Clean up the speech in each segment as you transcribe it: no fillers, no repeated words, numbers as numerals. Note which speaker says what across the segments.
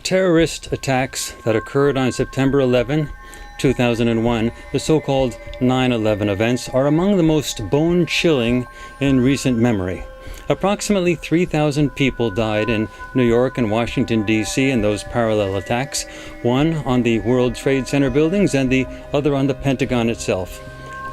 Speaker 1: terrorist attacks that occurred on September 11, 2001, the so-called 9/11 events, are among the most bone-chilling in recent memory. Approximately 3,000 people died in New York and Washington, D.C. in those parallel attacks, one on the World Trade Center buildings and the other on the Pentagon itself.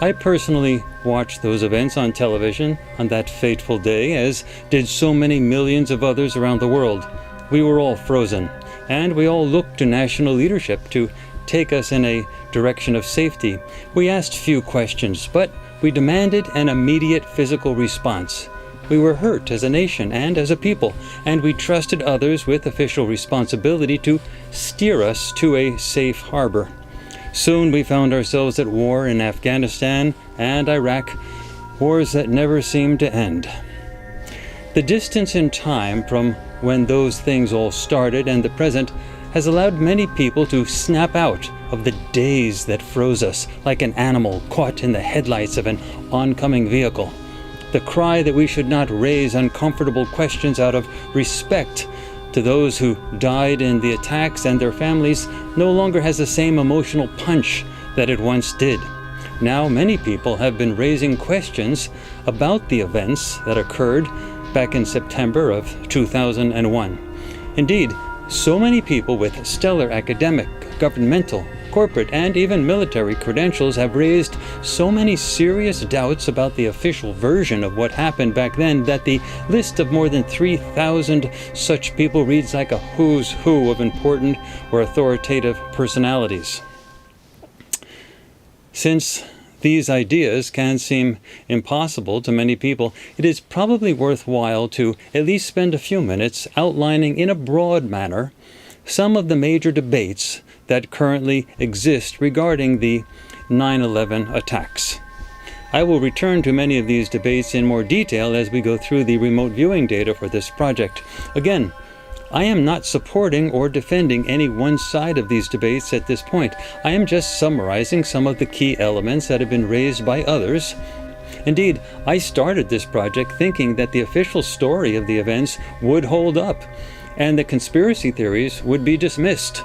Speaker 1: I personally watched those events on television on that fateful day, as did so many millions of others around the world. We were all frozen, and we all looked to national leadership to take us in a direction of safety. We asked few questions, but we demanded an immediate physical response. We were hurt as a nation and as a people, and we trusted others with official responsibility to steer us to a safe harbor. Soon we found ourselves at war in Afghanistan and Iraq, wars that never seemed to end. The distance in time from when those things all started and the present has allowed many people to snap out of the daze that froze us like an animal caught in the headlights of an oncoming vehicle. The cry that we should not raise uncomfortable questions out of respect to those who died in the attacks and their families no longer has the same emotional punch that it once did. Now many people have been raising questions about the events that occurred back in September of 2001. Indeed, so many people with stellar academic, governmental, corporate, and even military credentials have raised so many serious doubts about the official version of what happened back then that the list of more than 3,000 such people reads like a who's who of important or authoritative personalities. Since these ideas can seem impossible to many people, it is probably worthwhile to at least spend a few minutes outlining in a broad manner some of the major debates that currently exist regarding the 9/11 attacks. I will return to many of these debates in more detail as we go through the remote viewing data for this project. Again, I am not supporting or defending any one side of these debates at this point. I am just summarizing some of the key elements that have been raised by others. Indeed, I started this project thinking that the official story of the events would hold up and the conspiracy theories would be dismissed.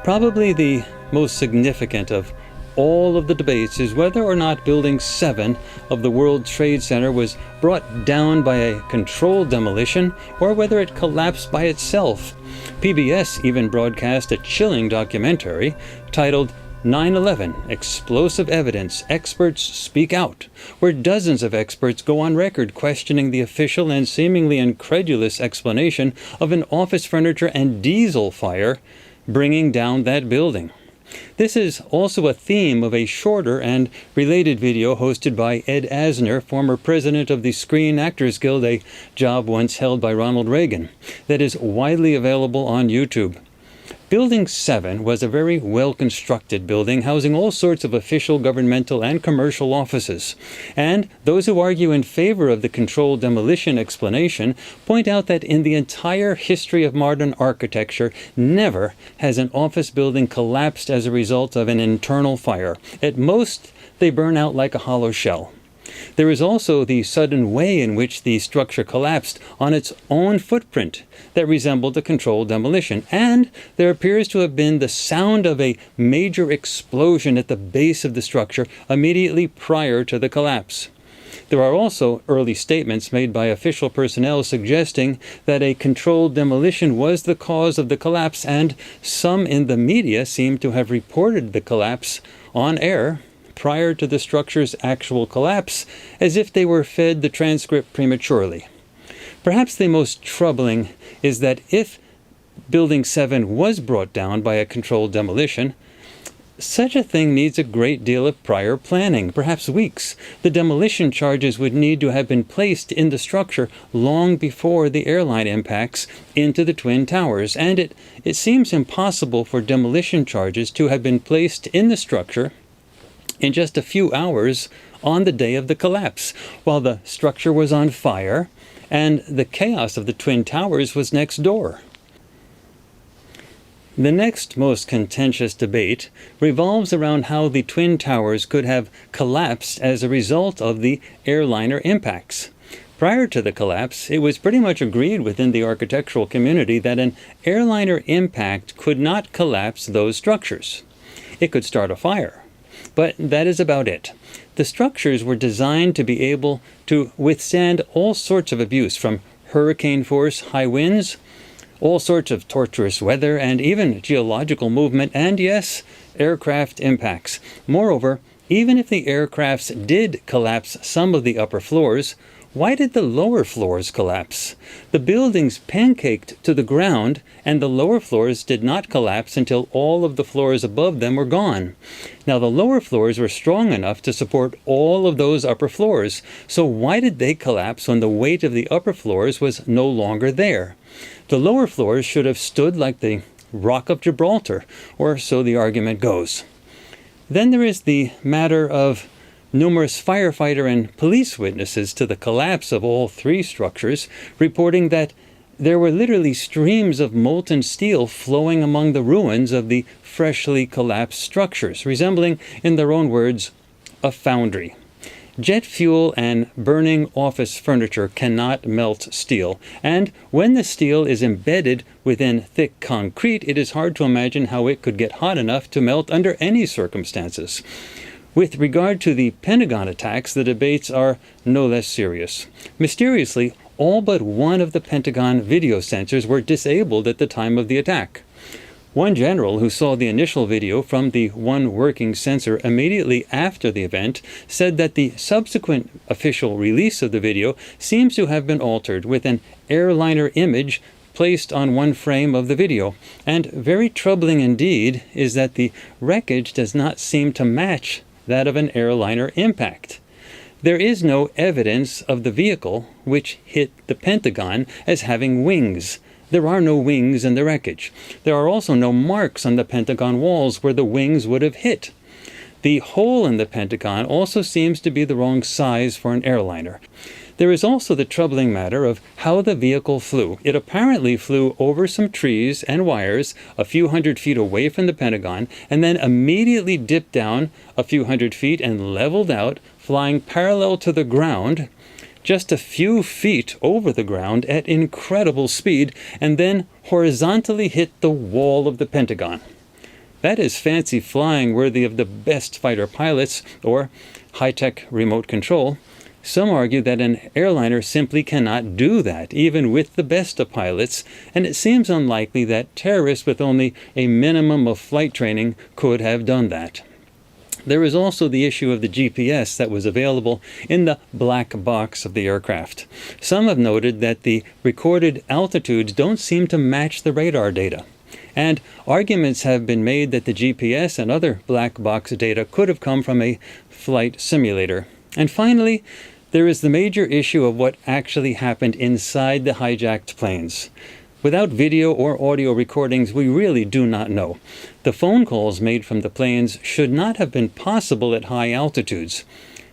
Speaker 1: Probably the most significant of all of the debates is whether or not Building 7 of the World Trade Center was brought down by a controlled demolition or whether it collapsed by itself. PBS even broadcast a chilling documentary titled 9/11 Explosive Evidence, Experts Speak Out, where dozens of experts go on record questioning the official and seemingly incredulous explanation of an office furniture and diesel fire bringing down that building. This is also a theme of a shorter and related video hosted by Ed Asner, former president of the Screen Actors Guild, a job once held by Ronald Reagan, that is widely available on YouTube. Building 7 was a very well-constructed building housing all sorts of official, governmental, and commercial offices. And those who argue in favor of the controlled demolition explanation point out that in the entire history of modern architecture, never has an office building collapsed as a result of an internal fire. At most, they burn out like a hollow shell. There is also the sudden way in which the structure collapsed on its own footprint that resembled a controlled demolition, and there appears to have been the sound of a major explosion at the base of the structure immediately prior to the collapse. There are also early statements made by official personnel suggesting that a controlled demolition was the cause of the collapse, and some in the media seem to have reported the collapse on air prior to the structure's actual collapse, as if they were fed the transcript prematurely. Perhaps the most troubling is that if Building 7 was brought down by a controlled demolition, such a thing needs a great deal of prior planning, perhaps weeks. The demolition charges would need to have been placed in the structure long before the airline impacts into the Twin Towers, and it seems impossible for demolition charges to have been placed in the structure in just a few hours on the day of the collapse, while the structure was on fire and the chaos of the Twin Towers was next door. The next most contentious debate revolves around how the Twin Towers could have collapsed as a result of the airliner impacts. Prior to the collapse, it was pretty much agreed within the architectural community that an airliner impact could not collapse those structures. It could start a fire, but that is about it. The structures were designed to be able to withstand all sorts of abuse, from hurricane force high winds, all sorts of torturous weather, and even geological movement, and yes, aircraft impacts. Moreover, even if the aircrafts did collapse some of the upper floors, why did the lower floors collapse? The buildings pancaked to the ground, and the lower floors did not collapse until all of the floors above them were gone. Now, the lower floors were strong enough to support all of those upper floors, so why did they collapse when the weight of the upper floors was no longer there? The lower floors should have stood like the Rock of Gibraltar, or so the argument goes. Then there is the matter of numerous firefighter and police witnesses to the collapse of all three structures, reporting that there were literally streams of molten steel flowing among the ruins of the freshly collapsed structures, resembling, in their own words, a foundry. Jet fuel and burning office furniture cannot melt steel, and when the steel is embedded within thick concrete, it is hard to imagine how it could get hot enough to melt under any circumstances. With regard to the Pentagon attacks, the debates are no less serious. Mysteriously, all but one of the Pentagon video sensors were disabled at the time of the attack. One general who saw the initial video from the one working sensor immediately after the event said that the subsequent official release of the video seems to have been altered, with an airliner image placed on one frame of the video. And very troubling indeed is that the wreckage does not seem to match that of an airliner impact. There is no evidence of the vehicle which hit the Pentagon as having wings. There are no wings in the wreckage. There are also no marks on the Pentagon walls where the wings would have hit. The hole in the Pentagon also seems to be the wrong size for an airliner. There is also the troubling matter of how the vehicle flew. It apparently flew over some trees and wires a few hundred feet away from the Pentagon, and then immediately dipped down a few hundred feet and leveled out, flying parallel to the ground, just a few feet over the ground at incredible speed, and then horizontally hit the wall of the Pentagon. That is fancy flying worthy of the best fighter pilots or high-tech remote control. Some argue that an airliner simply cannot do that, even with the best of pilots, and it seems unlikely that terrorists with only a minimum of flight training could have done that. There is also the issue of the GPS that was available in the black box of the aircraft. Some have noted that the recorded altitudes don't seem to match the radar data, and arguments have been made that the GPS and other black box data could have come from a flight simulator. And finally, there is the major issue of what actually happened inside the hijacked planes. Without video or audio recordings, we really do not know. The phone calls made from the planes should not have been possible at high altitudes.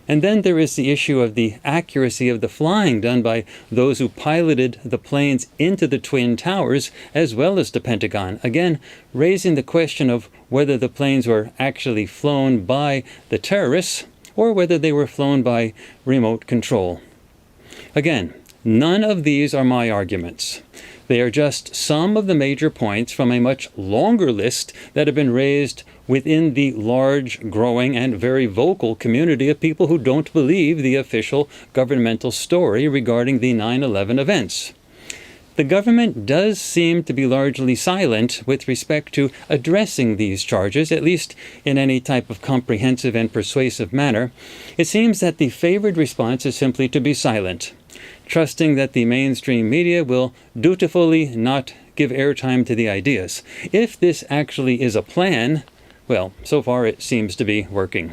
Speaker 1: And then there is the issue of the accuracy of the flying done by those who piloted the planes into the Twin Towers as well as the Pentagon, again raising the question of whether the planes were actually flown by the terrorists or whether they were flown by remote control. Again, none of these are my arguments. They are just some of the major points from a much longer list that have been raised within the large, growing, and very vocal community of people who don't believe the official governmental story regarding the 9/11 events. The government does seem to be largely silent with respect to addressing these charges, at least in any type of comprehensive and persuasive manner. It seems that the favored response is simply to be silent, trusting that the mainstream media will dutifully not give airtime to the ideas. If this actually is a plan, well, so far it seems to be working.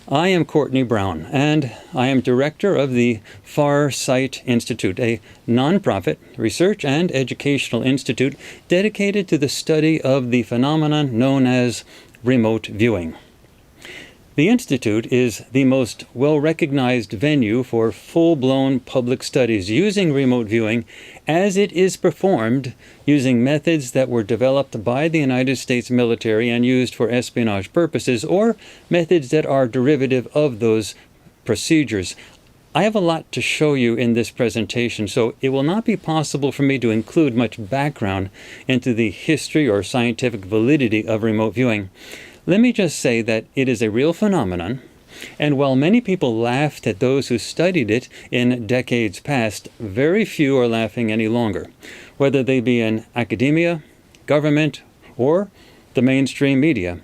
Speaker 1: I am Courtney Brown, and I am director of the Far Sight Institute, a nonprofit research and educational institute dedicated to the study of the phenomenon known as remote viewing. The Institute is the most well-recognized venue for full-blown public studies using remote viewing as it is performed using methods that were developed by the United States military and used for espionage purposes, or methods that are derivative of those procedures. I have a lot to show you in this presentation, so it will not be possible for me to include much background into the history or scientific validity of remote viewing. Let me just say that it is a real phenomenon, and while many people laughed at those who studied it in decades past, very few are laughing any longer, whether they be in academia, government, or the mainstream media.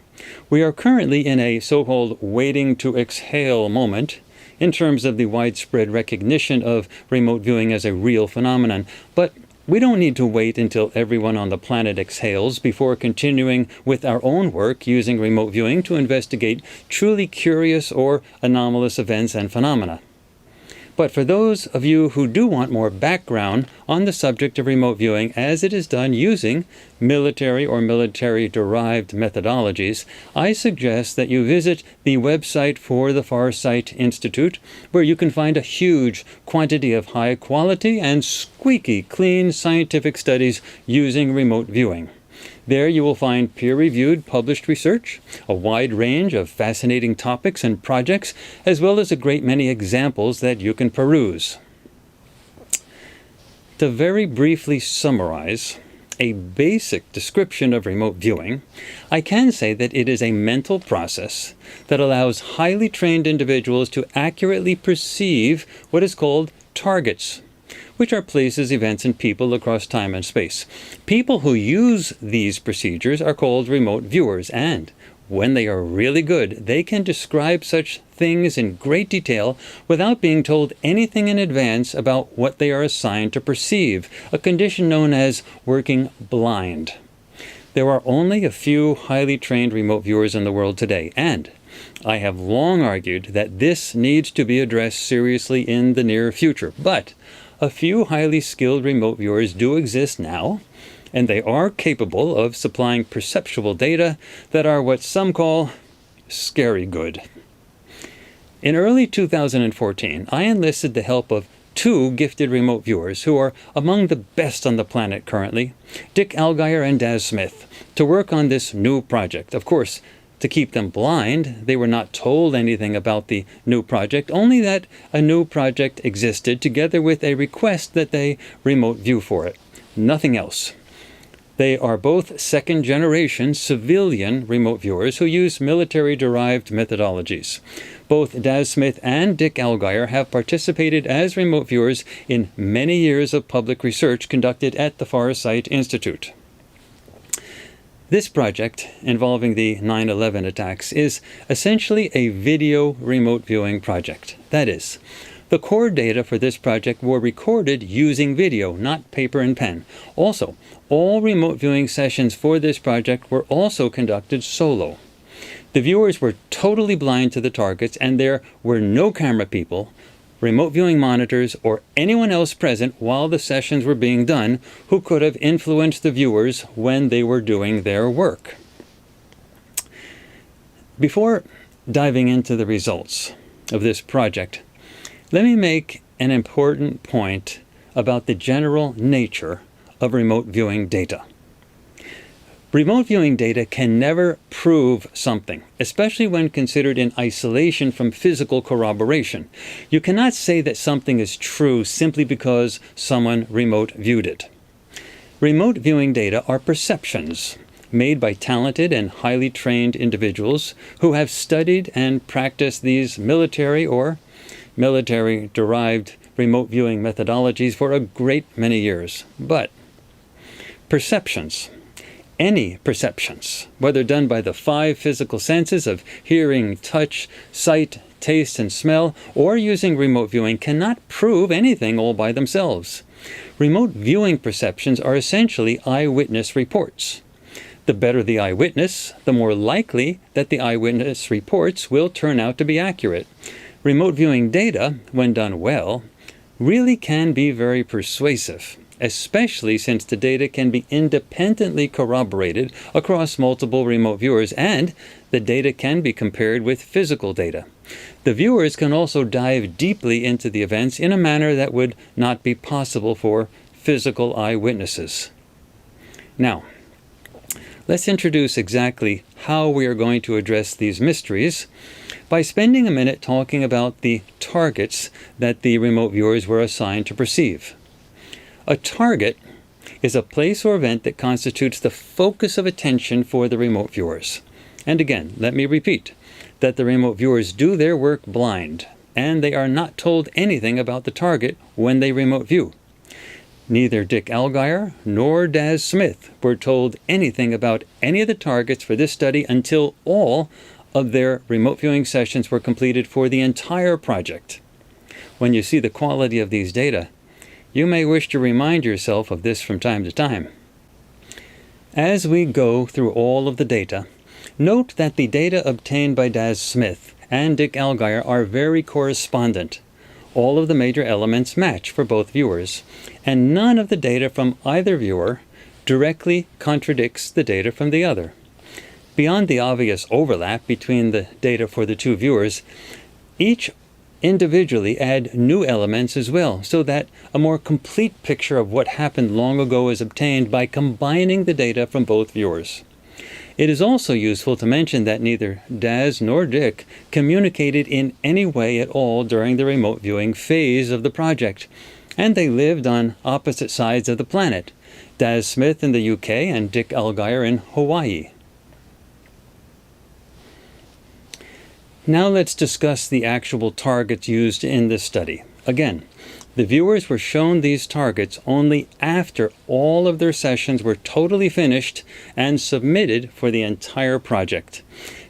Speaker 1: We are currently in a so-called waiting to exhale moment in terms of the widespread recognition of remote viewing as a real phenomenon. But we don't need to wait until everyone on the planet exhales before continuing with our own work using remote viewing to investigate truly curious or anomalous events and phenomena. But for those of you who do want more background on the subject of remote viewing as it is done using military or military-derived methodologies, I suggest that you visit the website for the Farsight Institute, where you can find a huge quantity of high-quality and squeaky clean scientific studies using remote viewing. There you will find peer-reviewed published research, a wide range of fascinating topics and projects, as well as a great many examples that you can peruse. To very briefly summarize a basic description of remote viewing, I can say that it is a mental process that allows highly trained individuals to accurately perceive what is called targets, which are places, events, and people across time and space. People who use these procedures are called remote viewers, and when they are really good, they can describe such things in great detail without being told anything in advance about what they are assigned to perceive, a condition known as working blind. There are only a few highly trained remote viewers in the world today, and I have long argued that this needs to be addressed seriously in the near future. But a few highly skilled remote viewers do exist now, and they are capable of supplying perceptual data that are what some call scary good. In early 2014, I enlisted the help of two gifted remote viewers who are among the best on the planet currently, Dick Allgeier and Daz Smith, to work on this new project. Of course, to keep them blind, they were not told anything about the new project, only that a new project existed together with a request that they remote view for it. Nothing else. They are both second-generation civilian remote viewers who use military-derived methodologies. Both Daz Smith and Dick Allgeier have participated as remote viewers in many years of public research conducted at the Farsight Institute. This project, involving the 9/11 attacks, is essentially a video remote viewing project. That is, the core data for this project were recorded using video, not paper and pen. Also, all remote viewing sessions for this project were also conducted solo. The viewers were totally blind to the targets, and there were no camera people, remote viewing monitors, or anyone else present while the sessions were being done who could have influenced the viewers when they were doing their work. Before diving into the results of this project, let me make an important point about the general nature of remote viewing data. Remote viewing data can never prove something, especially when considered in isolation from physical corroboration. You cannot say that something is true simply because someone remote viewed it. Remote viewing data are perceptions made by talented and highly trained individuals who have studied and practiced these military or military-derived remote viewing methodologies for a great many years. But perceptions, any perceptions, whether done by the 5 physical senses of hearing, touch, sight, taste, and smell, or using remote viewing, cannot prove anything all by themselves. Remote viewing perceptions are essentially eyewitness reports. The better the eyewitness, the more likely that the eyewitness reports will turn out to be accurate. Remote viewing data, when done well, really can be very persuasive, especially since the data can be independently corroborated across multiple remote viewers, and the data can be compared with physical data. The viewers can also dive deeply into the events in a manner that would not be possible for physical eyewitnesses. Now, let's introduce exactly how we are going to address these mysteries by spending a minute talking about the targets that the remote viewers were assigned to perceive. A target is a place or event that constitutes the focus of attention for the remote viewers. And again, let me repeat that the remote viewers do their work blind, and they are not told anything about the target when they remote view. Neither Dick Allgeier nor Daz Smith were told anything about any of the targets for this study until all of their remote viewing sessions were completed for the entire project. When you see the quality of these data, you may wish to remind yourself of this from time to time. As we go through all of the data, note that the data obtained by Daz Smith and Dick Allgeier are very correspondent. All of the major elements match for both viewers, and none of the data from either viewer directly contradicts the data from the other. Beyond the obvious overlap between the data for the two viewers, each individually add new elements as well, so that a more complete picture of what happened long ago is obtained by combining the data from both viewers. It is also useful to mention that neither Daz nor Dick communicated in any way at all during the remote viewing phase of the project, and they lived on opposite sides of the planet, Daz Smith in the UK and Dick Allgeier in Hawaii. Now let's discuss the actual targets used in this study. Again, the viewers were shown these targets only after all of their sessions were totally finished and submitted for the entire project.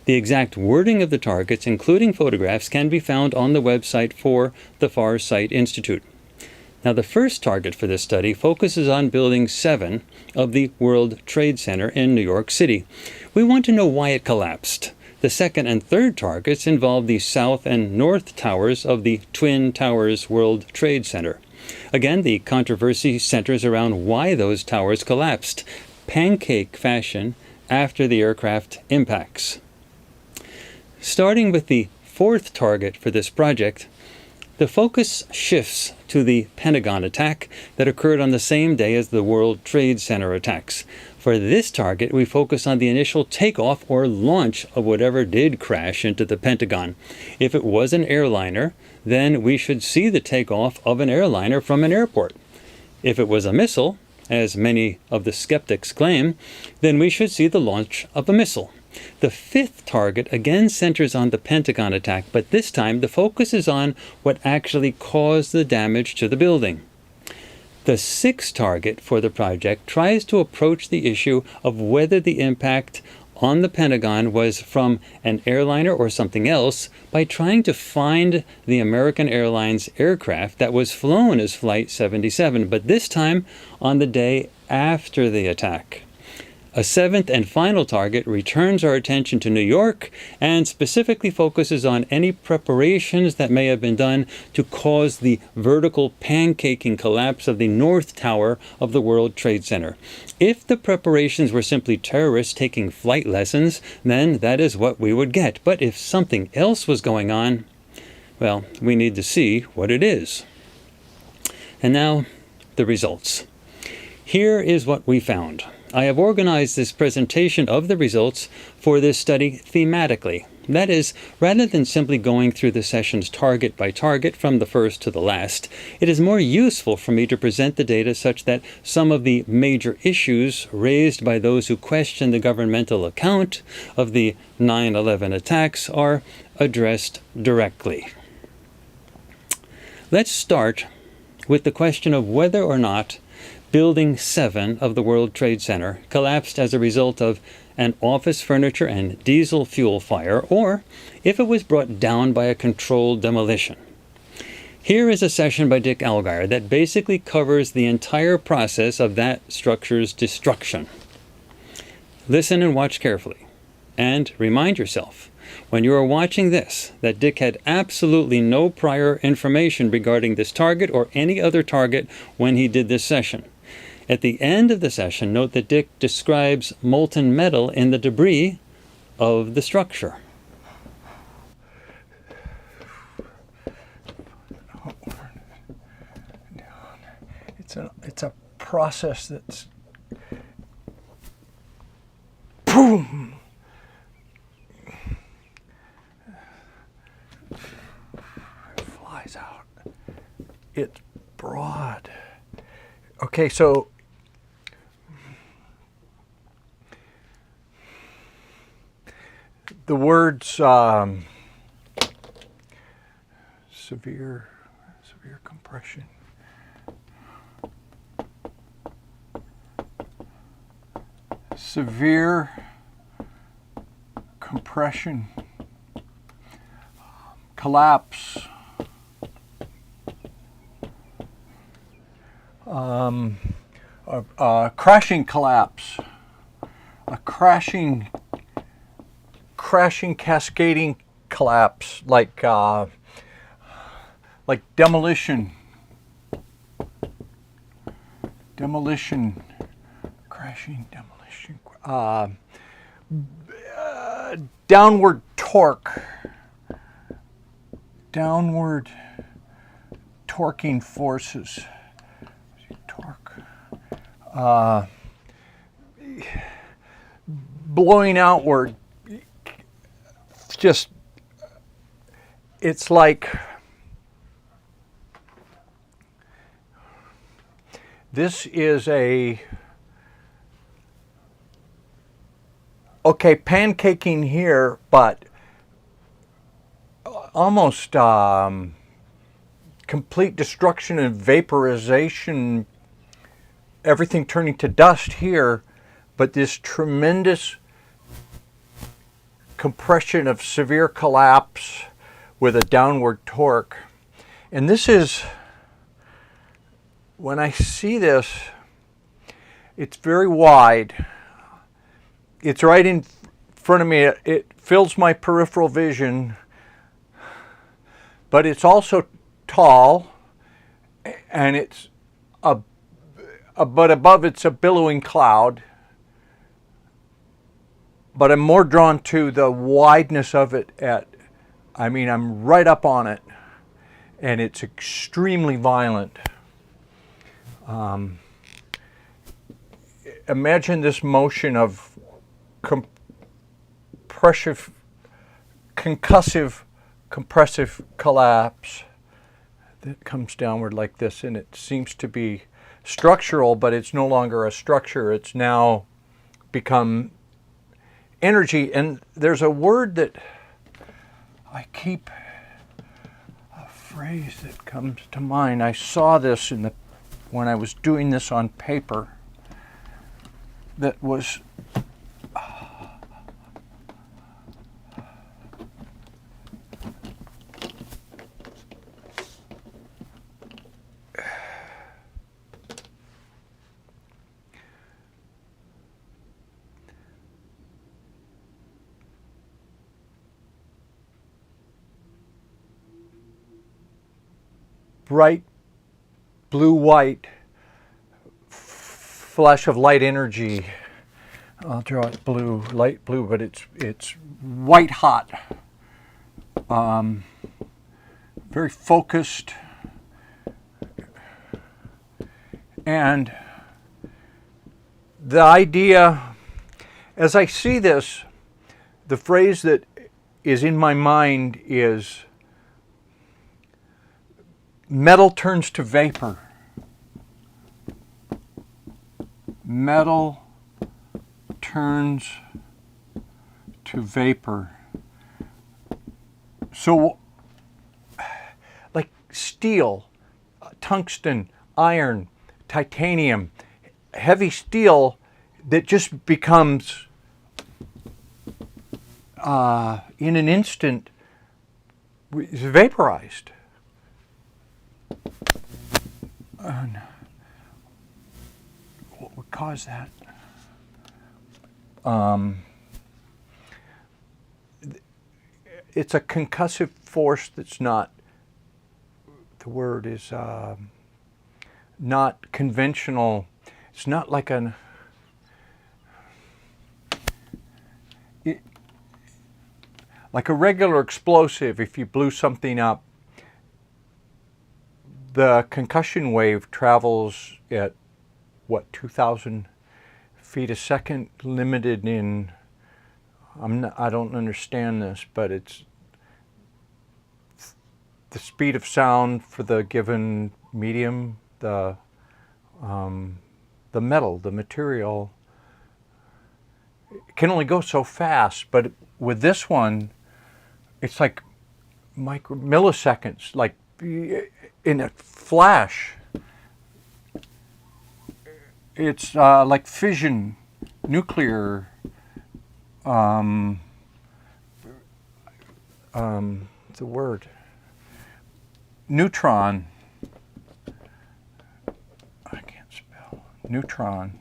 Speaker 1: The exact wording of the targets, including photographs, can be found on the website for the Far Sight Institute. Now, the first target for this study focuses on Building 7 of the World Trade Center in New York City. We want to know why it collapsed. The second and third targets involve the south and north towers of the Twin Towers World Trade Center. Again, the controversy centers around why those towers collapsed, pancake fashion, after the aircraft impacts. Starting with the fourth target for this project, the focus shifts to the Pentagon attack that occurred on the same day as the World Trade Center attacks. For this target, we focus on the initial takeoff or launch of whatever did crash into the Pentagon. If it was an airliner, then we should see the takeoff of an airliner from an airport. If it was a missile, as many of the skeptics claim, then we should see the launch of a missile. The fifth target again centers on the Pentagon attack, but this time the focus is on what actually caused the damage to the building. The sixth target for the project tries to approach the issue of whether the impact on the Pentagon was from an airliner or something else by trying to find the American Airlines aircraft that was flown as Flight 77, but this time on the day after the attack. A seventh and final target returns our attention to New York and specifically focuses on any preparations that may have been done to cause the vertical pancaking collapse of the North Tower of the World Trade Center. If the preparations were simply terrorists taking flight lessons, then that is what we would get. But if something else was going on, well, we need to see what it is. And now, the results. Here is what we found. I have organized this presentation of the results for this study thematically. That is, rather than simply going through the sessions target by target from the first to the last, it is more useful for me to present the data such that some of the major issues raised by those who question the governmental account of the 9/11 attacks are addressed directly. Let's start with the question of whether or not Building 7 of the World Trade Center collapsed as a result of an office furniture and diesel fuel fire, or if it was brought down by a controlled demolition. Here is a session by Dick Allgeier that basically covers the entire process of that structure's destruction. Listen and watch carefully, and remind yourself, when you are watching this, that Dick had absolutely no prior information regarding this target or any other target when he did this session. At the end of the session, note that Dick describes molten metal in the debris of the structure.
Speaker 2: It's a process that's boom. it's broad. Okay, so the words severe compression. Severe compression, collapse, crashing collapse, a crashing cascading collapse, like demolition, crashing demolition, downward torque, downward torquing forces, torque, blowing outward. Just, it's like this is pancaking here, but almost complete destruction and vaporization, everything turning to dust here, but this tremendous compression of severe collapse with a downward torque. And this is, when I see this, it's very wide. It's right in front of me. It fills my peripheral vision, but it's also tall, and it's but above it's a billowing cloud. But I'm more drawn to the wideness of it I'm right up on it, and it's extremely violent. Imagine this motion of concussive, compressive collapse that comes downward like this, and it seems to be structural, but it's no longer a structure. It's now become energy. And there's a word that a phrase that comes to mind. I saw this when I was doing this on paper, that was bright blue-white flash of light energy. I'll draw it blue, light blue, but it's white hot, very focused, and the idea, as I see this, the phrase that is in my mind is metal turns to vapor. Metal turns to vapor. So, like steel, tungsten, iron, titanium, heavy steel that just becomes, in an instant, vaporized. What would cause that? It's a concussive force that's not, the word is not conventional. It's not like like a regular explosive. If you blew something up, the concussion wave travels at, 2,000 feet a second, limited in, I don't understand this, but it's the speed of sound for the given medium, the metal, the material, can only go so fast. But with this one, it's like milliseconds, like in a flash. It's like fission, nuclear, the word, neutron. I can't spell. Neutron,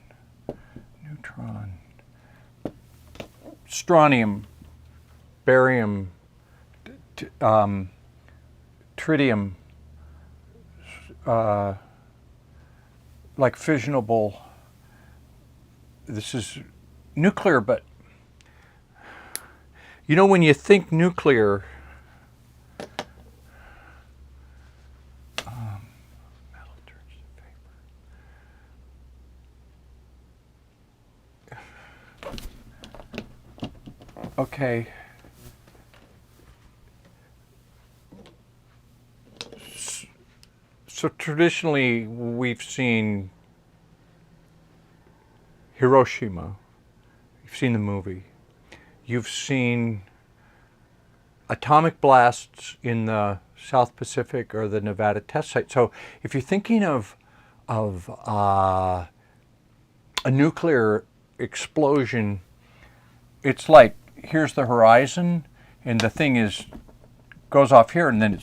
Speaker 2: strontium, barium, tritium, like fissionable. This is nuclear, but you know, when you think nuclear, metal turns to vapor. Okay. So traditionally, we've seen Hiroshima. You've seen the movie. You've seen atomic blasts in the South Pacific or the Nevada test site. So if you're thinking of a nuclear explosion, it's like here's the horizon, and the thing goes off here, and then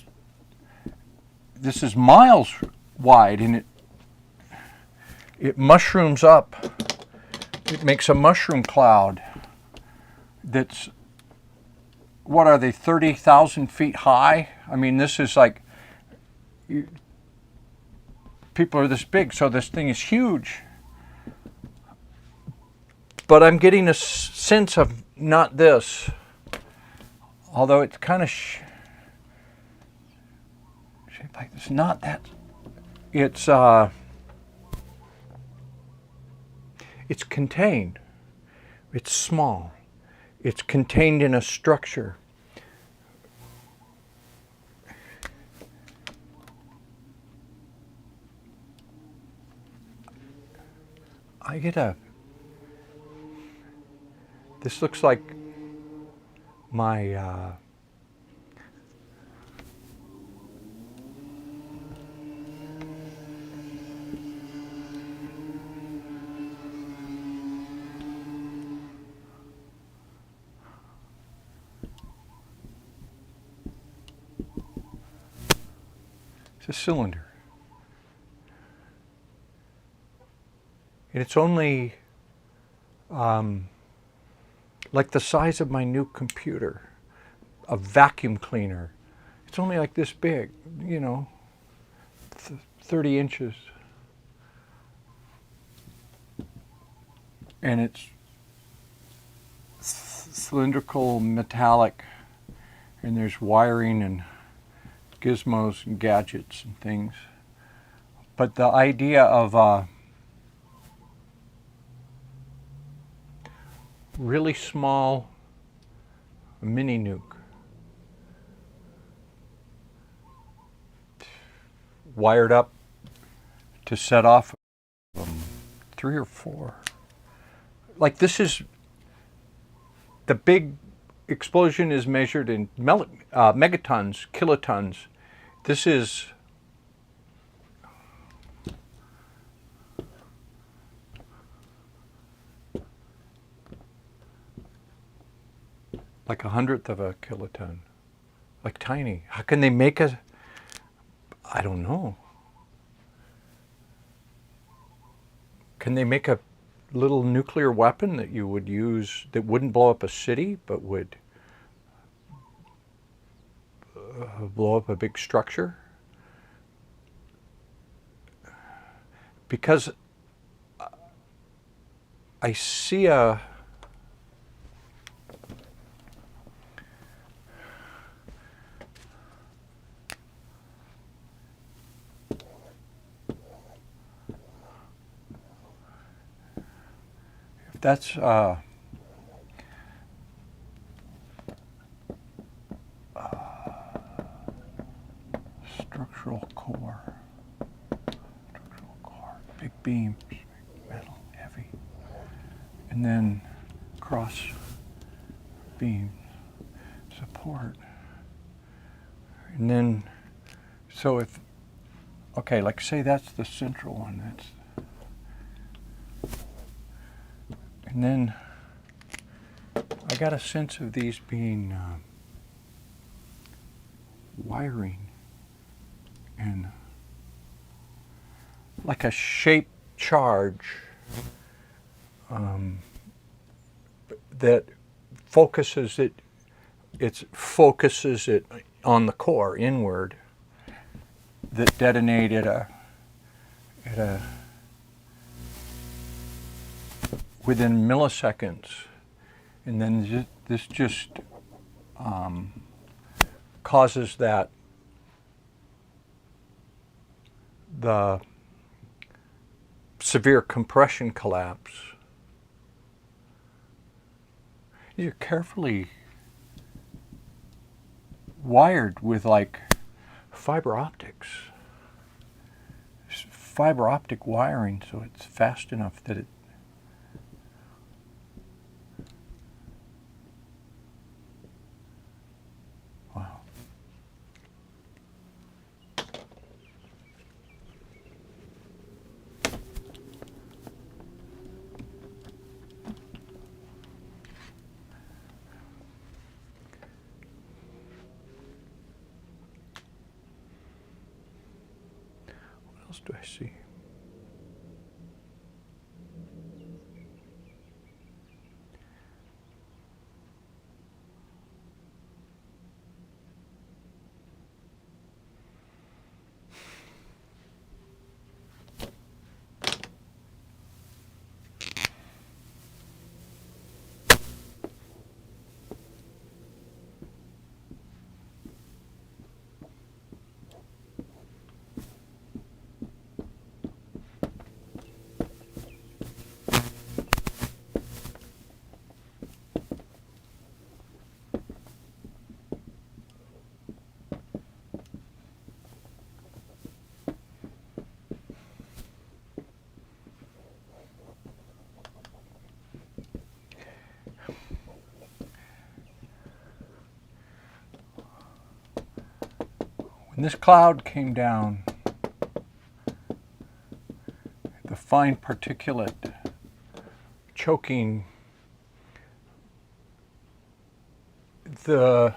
Speaker 2: this is miles wide, and it mushrooms up. It makes a mushroom cloud that's, what are they, 30,000 feet high? I mean, this is like, people are this big, so this thing is huge. But I'm getting a sense of not this, although it's kind of shaped like this. Not that. It's contained. It's small. It's contained in a structure. This looks like my it's a cylinder. And it's only like the size of my new computer, a vacuum cleaner. It's only like this big, 30 inches. And it's cylindrical, metallic, and there's wiring and gizmos and gadgets and things. But the idea of really small mini nuke, wired up to set off 3 or 4. Like, this is, the big explosion is measured in megatons, kilotons. This is like 1/100th of a kiloton, like tiny. How can they make I don't know. Can they make a little nuclear weapon that you would use that wouldn't blow up a city, but would blow up a big structure? Because I see that's structural core. beams, metal, heavy, and then cross beam, support, and then, so if, okay, like say that's the central one, and then I got a sense of these being wiring and like a shaped charge that focuses it on the core inward, that detonate at a within milliseconds, and then this just causes that the severe compression collapse. You're carefully wired with like fiber optics. It's fiber optic wiring, so it's fast enough that it wow. What else do I see? When this cloud came down, the fine particulate choking the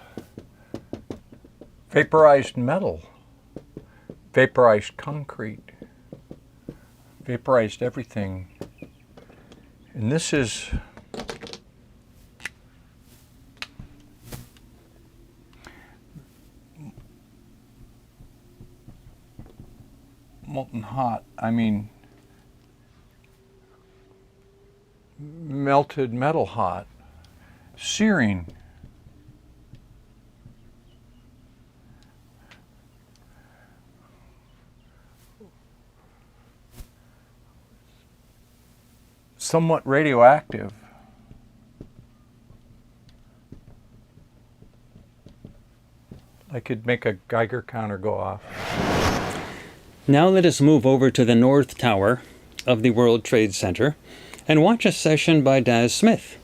Speaker 2: vaporized metal, vaporized concrete, vaporized everything. And this is molten hot. I mean, melted metal hot, searing. Somewhat radioactive. I could make a Geiger counter go off.
Speaker 1: Now let us move over to the North Tower of the World Trade Center and watch a session by Daz Smith.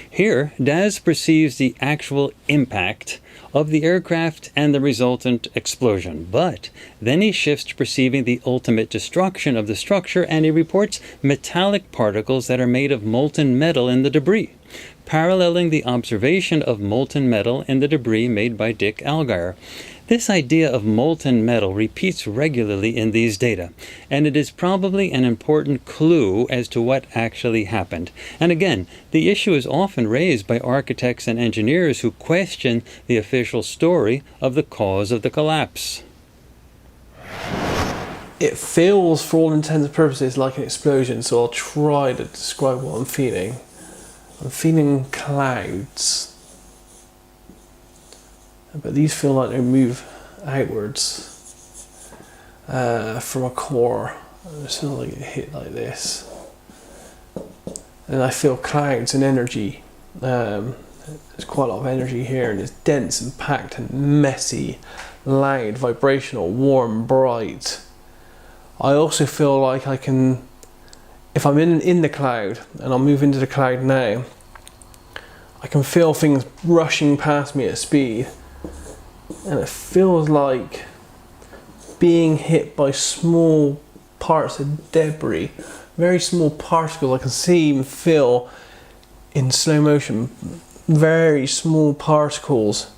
Speaker 1: Here, Daz perceives the actual impact of the aircraft and the resultant explosion, but then he shifts to perceiving the ultimate destruction of the structure, and he reports metallic particles that are made of molten metal in the debris, paralleling the observation of molten metal in the debris made by Dick Allgaier. This idea of molten metal repeats regularly in these data, and it is probably an important clue as to what actually happened. And again, the issue is often raised by architects and engineers who question the official story of the cause of the collapse.
Speaker 3: It feels, for all intents and purposes, like an explosion, so I'll try to describe what I'm feeling. I'm feeling clouds, but these feel like they move outwards from a core. I just feel like it hit like this, and I feel clouds and energy. There's quite a lot of energy here, and it's dense and packed and messy, loud, vibrational, warm, bright. I also feel like I can if I'm in the cloud, and I'll move into the cloud now, I can feel things rushing past me at speed, and it feels like being hit by small parts of debris, very small particles. I can see and feel in slow motion very small particles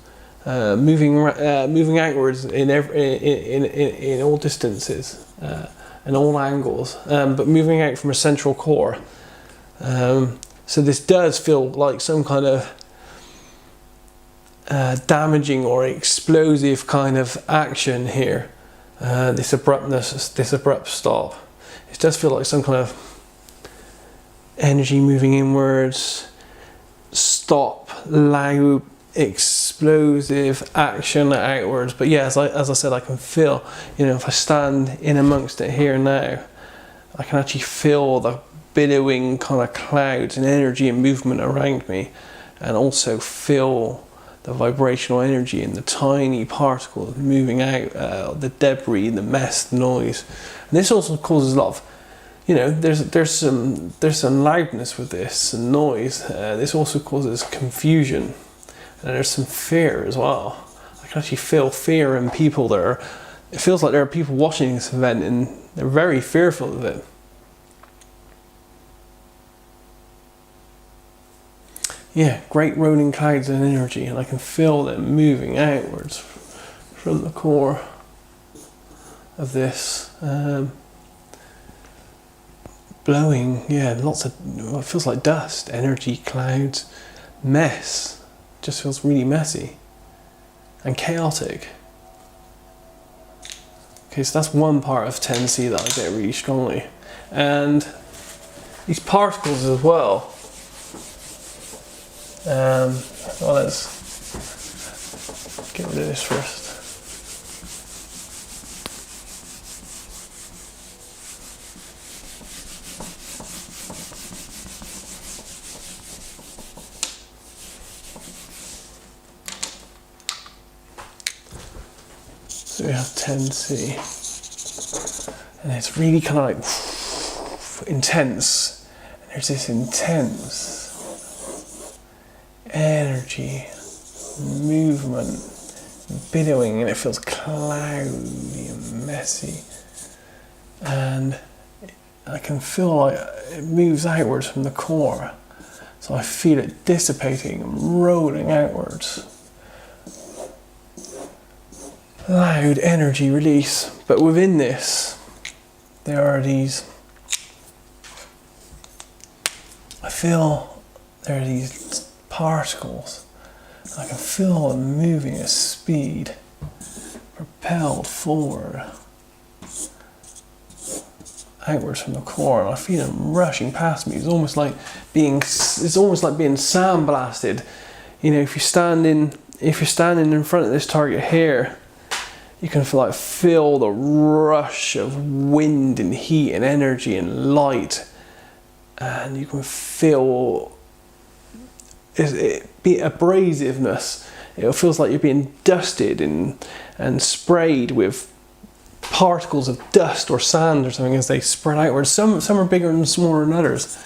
Speaker 3: moving outwards in all distances and all angles, but moving out from a central core. So this does feel like some kind of damaging or explosive kind of action here. This abruptness, this abrupt stop. It does feel like some kind of energy moving inwards, stop, loud, explosive action outwards. But yeah, as I said, I can feel, if I stand in amongst it here now, I can actually feel the billowing kind of clouds and energy and movement around me, and also feel the vibrational energy and the tiny particles moving out, the debris, the mess, the noise. And this also causes a lot of, there's some loudness with this and noise. This also causes confusion, and there's some fear as well. I can actually feel fear in people it feels like there are people watching this event and they're very fearful of it. Yeah, great rolling clouds and energy, and I can feel them moving outwards from the core of this. Blowing, lots of, it feels like dust, energy, clouds, mess. Just feels really messy and chaotic. Okay, so that's one part of 10C that I get really strongly. And these particles as well. Well, let's get rid of this first. So we have 10C, and it's really kind of like intense. And there's this intense energy, movement, billowing, and it feels cloudy and messy. And I can feel like it moves outwards from the core. So I feel it dissipating and rolling outwards. Loud energy release. But within this, there are these, I feel there are these particles. I can feel them moving at speed, propelled forward, outwards from the core, and I feel them rushing past me. It's almost like being sandblasted. If you're standing in front of this target here, you can feel the rush of wind and heat and energy and light, and you can feel abrasiveness. It feels like you're being dusted and sprayed with particles of dust or sand or something as they spread outwards. Some are bigger and smaller than others.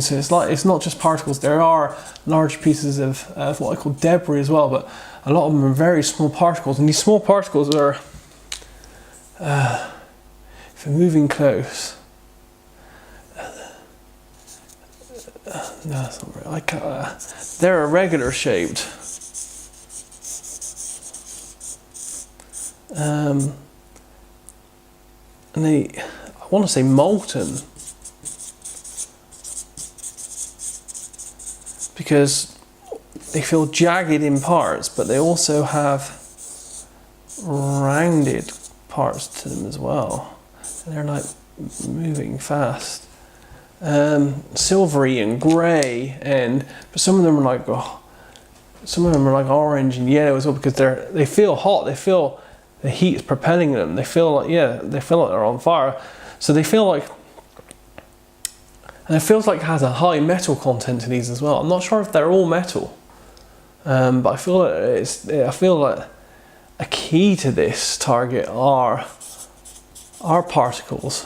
Speaker 3: So it's not just particles. There are large pieces of what I call debris as well, but a lot of them are very small particles, and these small particles are, if they're moving close, no, that's not right. I can't, they're irregular shaped. And I want to say molten, because they feel jagged in parts, but they also have rounded parts to them as well. And they're like moving fast. Silvery and grey, but some of them are like orange and yellow as well, because they feel hot. They feel the heat is propelling them. They feel like they're on fire. So they feel like, and it feels like it has a high metal content to these as well. I'm not sure if they're all metal, but I feel that a key to this target are particles.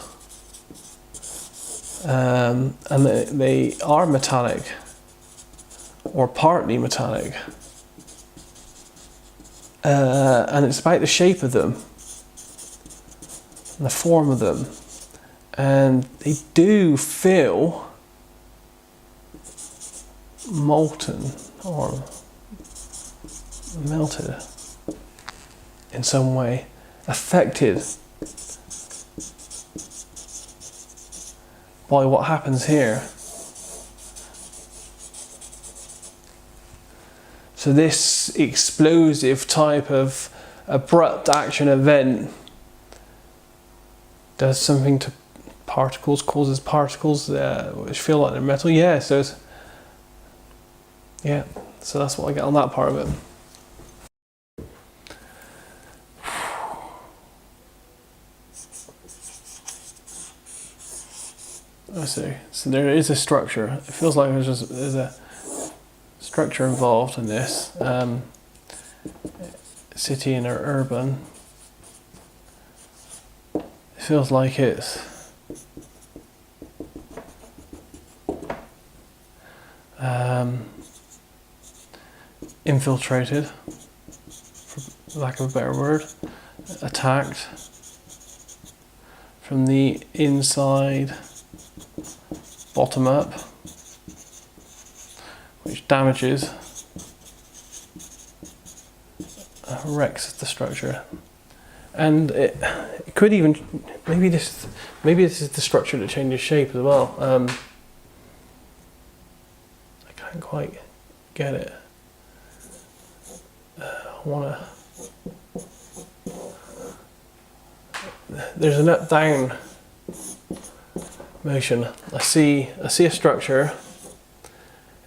Speaker 3: and they are metallic or partly metallic, and it's about the shape of them and the form of them, and they do feel molten or melted in some way, affected by what happens here. So this explosive type of abrupt action event does something to particles, causes particles which feel like they're metal. Yeah, so that's what I get on that part of it. I see. So there is a structure. It feels like there's a structure involved in this. City and urban. It feels like it's infiltrated, for lack of a better word, attacked from the inside, bottom up, which damages, wrecks the structure. And it could even, maybe this is the structure that changes shape as well. I can't quite get it. There's an up down motion. I see a structure,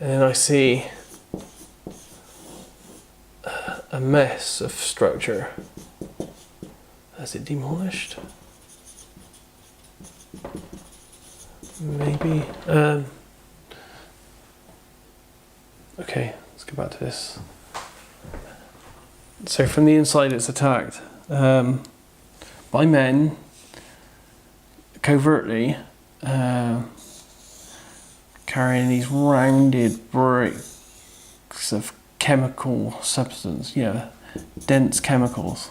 Speaker 3: and then I see a mess of structure. Has it demolished? Maybe. Okay, let's go back to this. So from the inside it's attacked by men covertly carrying these rounded bricks of chemical substance, dense chemicals.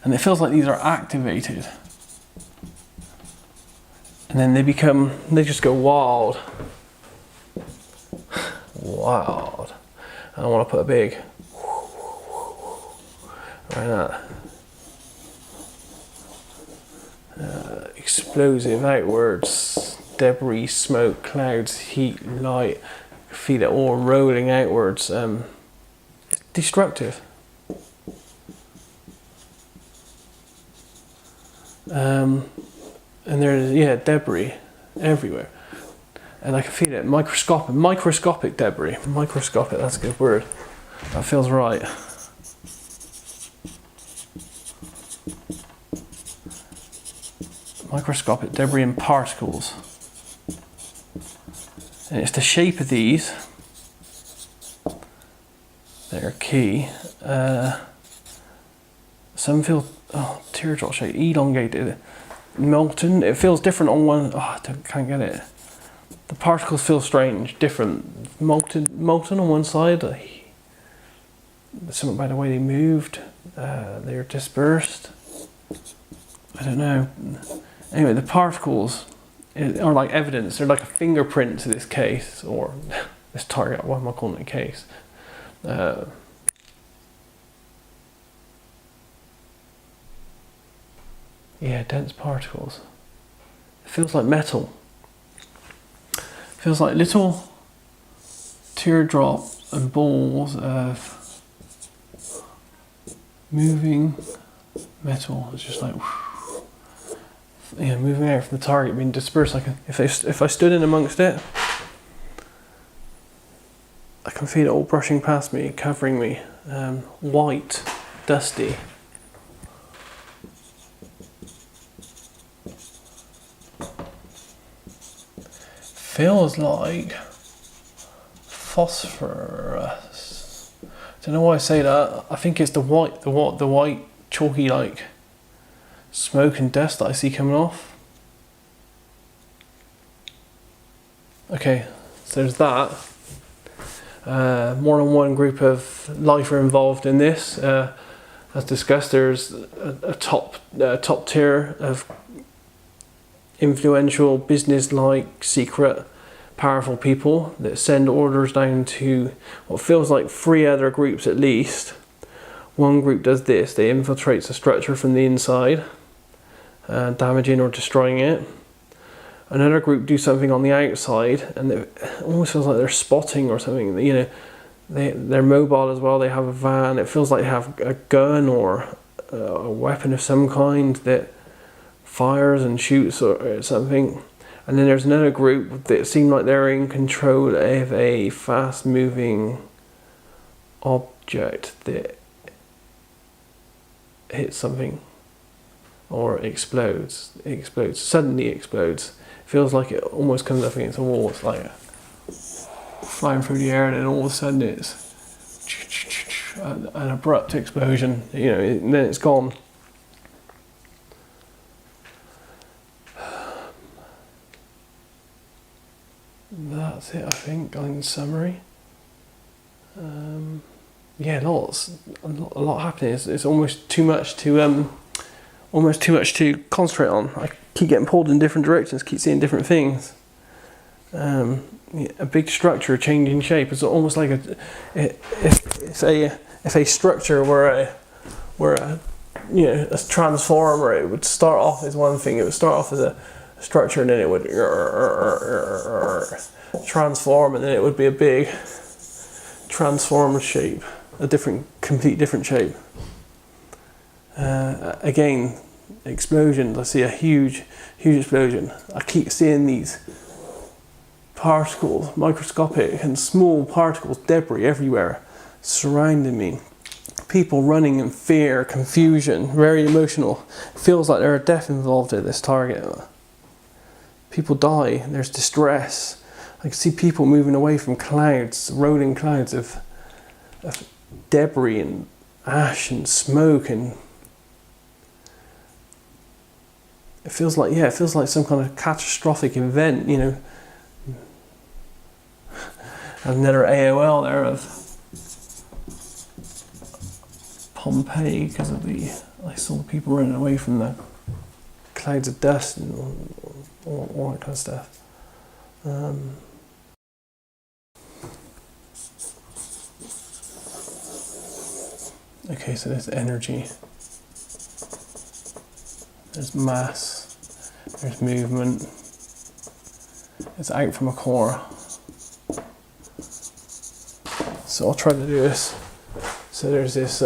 Speaker 3: And it feels like these are activated. And then they just go wild. Wild. And I want to put a big right that. Explosive outwards, debris, smoke, clouds, heat, light. Feel it all rolling outwards. Destructive. And there's debris everywhere, and I can feel it. Microscopic debris. Microscopic. That's a good word. That feels right. Microscopic debris and particles, and it's the shape of these that are key. Some feel teardrop shape, elongated, molten. It feels different on one. I can't get it. The particles feel strange, different. Molten on one side. Something by the way they moved. They're dispersed. I don't know. Anyway, the particles are like evidence. They're like a fingerprint to this case, or this target. What am I calling it? Case. Dense particles. It feels like metal. It feels like little teardrops and balls of moving metal. It's just like moving out from the target, being dispersed. If I stood in amongst it, I can feel it all brushing past me, covering me. White, dusty. Feels like phosphorus. Don't know why I say that. I think it's the white chalky, like smoke and dust that I see coming off. Okay, so there's that. More than one group of life are involved in this. As discussed, there's a top tier of influential, business-like, secret, powerful people that send orders down to what feels like 3 other groups at least. One group does this: they infiltrate the structure from the inside, damaging or destroying it. Another group do something on the outside, and it almost feels like they're spotting or something. You know, they're mobile as well. They have a van. It feels like they have a gun or a weapon of some kind that fires and shoots or something. And then there's another group that seem like they're in control of a fast-moving object that hits something or explodes. Suddenly explodes. Feels like it almost comes up against a wall. It's like flying through the air, and then all of a sudden it's an abrupt explosion. You know, and then it's gone. That's it, I think, in summary. Yeah, a lot happening. It's almost too much to concentrate on. I keep getting pulled in different directions, keep seeing different things. A big structure changing shape. It's almost like if a structure were a transformer, it would start off as one thing. It would start off as a structure, and then it would transform, and then it would be a big transformed shape, complete different shape. Again, explosions. I see a huge explosion. I keep seeing these particles, microscopic and small particles, debris everywhere, surrounding me. People running in fear, confusion, very emotional. It feels like there are death involved at this target. People die. There's distress. I can see people moving away from clouds, rolling clouds of debris and ash and smoke, and it feels like some kind of catastrophic event, you know. Another AOL there of Pompeii, because of I saw people running away from the clouds of dust and all that kind of stuff. Okay, so there's energy, there's mass, there's movement, it's out from a core. So I'll try to do this. So there's this,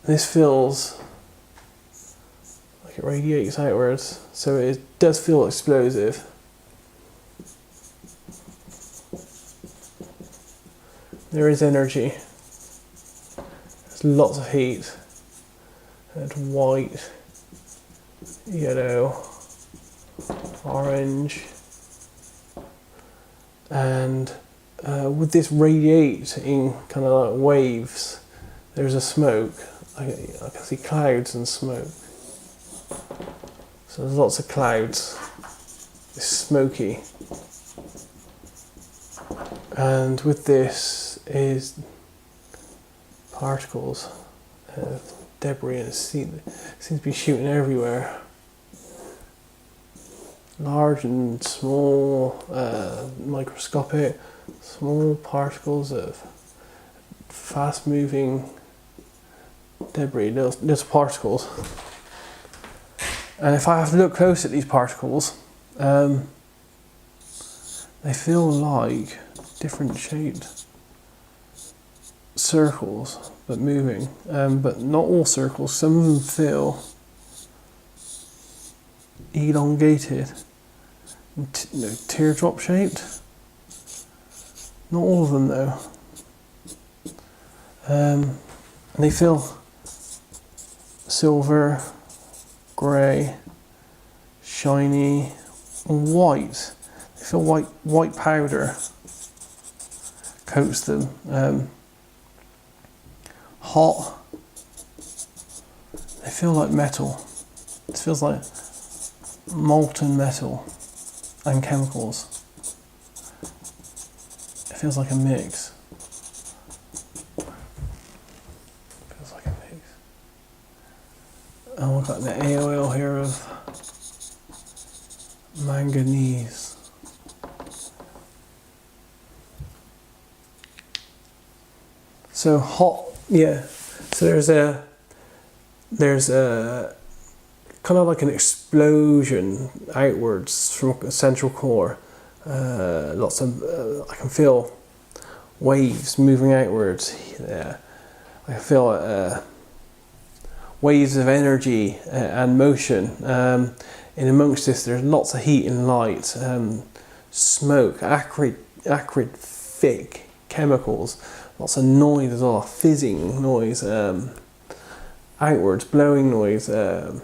Speaker 3: this feels like it radiates outwards, so it does feel explosive. There is energy. There's lots of heat. It's white, yellow, orange, and with this radiating kind of like waves, there's a smoke. I can see clouds and smoke. So there's lots of clouds. It's smoky. And with this is particles of debris, and it seems to be shooting everywhere. Large and small, microscopic, small particles of fast-moving debris, little particles. And if I have to look close at these particles, they feel like different shaped circles, but moving. But not all circles. Some of them feel elongated, teardrop shaped. Not all of them though. And they feel silver, grey, shiny, and white. They feel white powder coats them. Hot. They feel like metal. It feels like molten metal and chemicals. It feels like a mix. Feels like a mix. Oh, I've got the AOL here of manganese. So hot, yeah. So there's a kind of like an explosion outwards from a central core. Lots of I can feel waves moving outwards. Yeah, I can feel waves of energy and motion. In amongst this, there's lots of heat and light, smoke, acrid, thick chemicals. Lots of noise as well, fizzing noise, outwards, blowing noise. And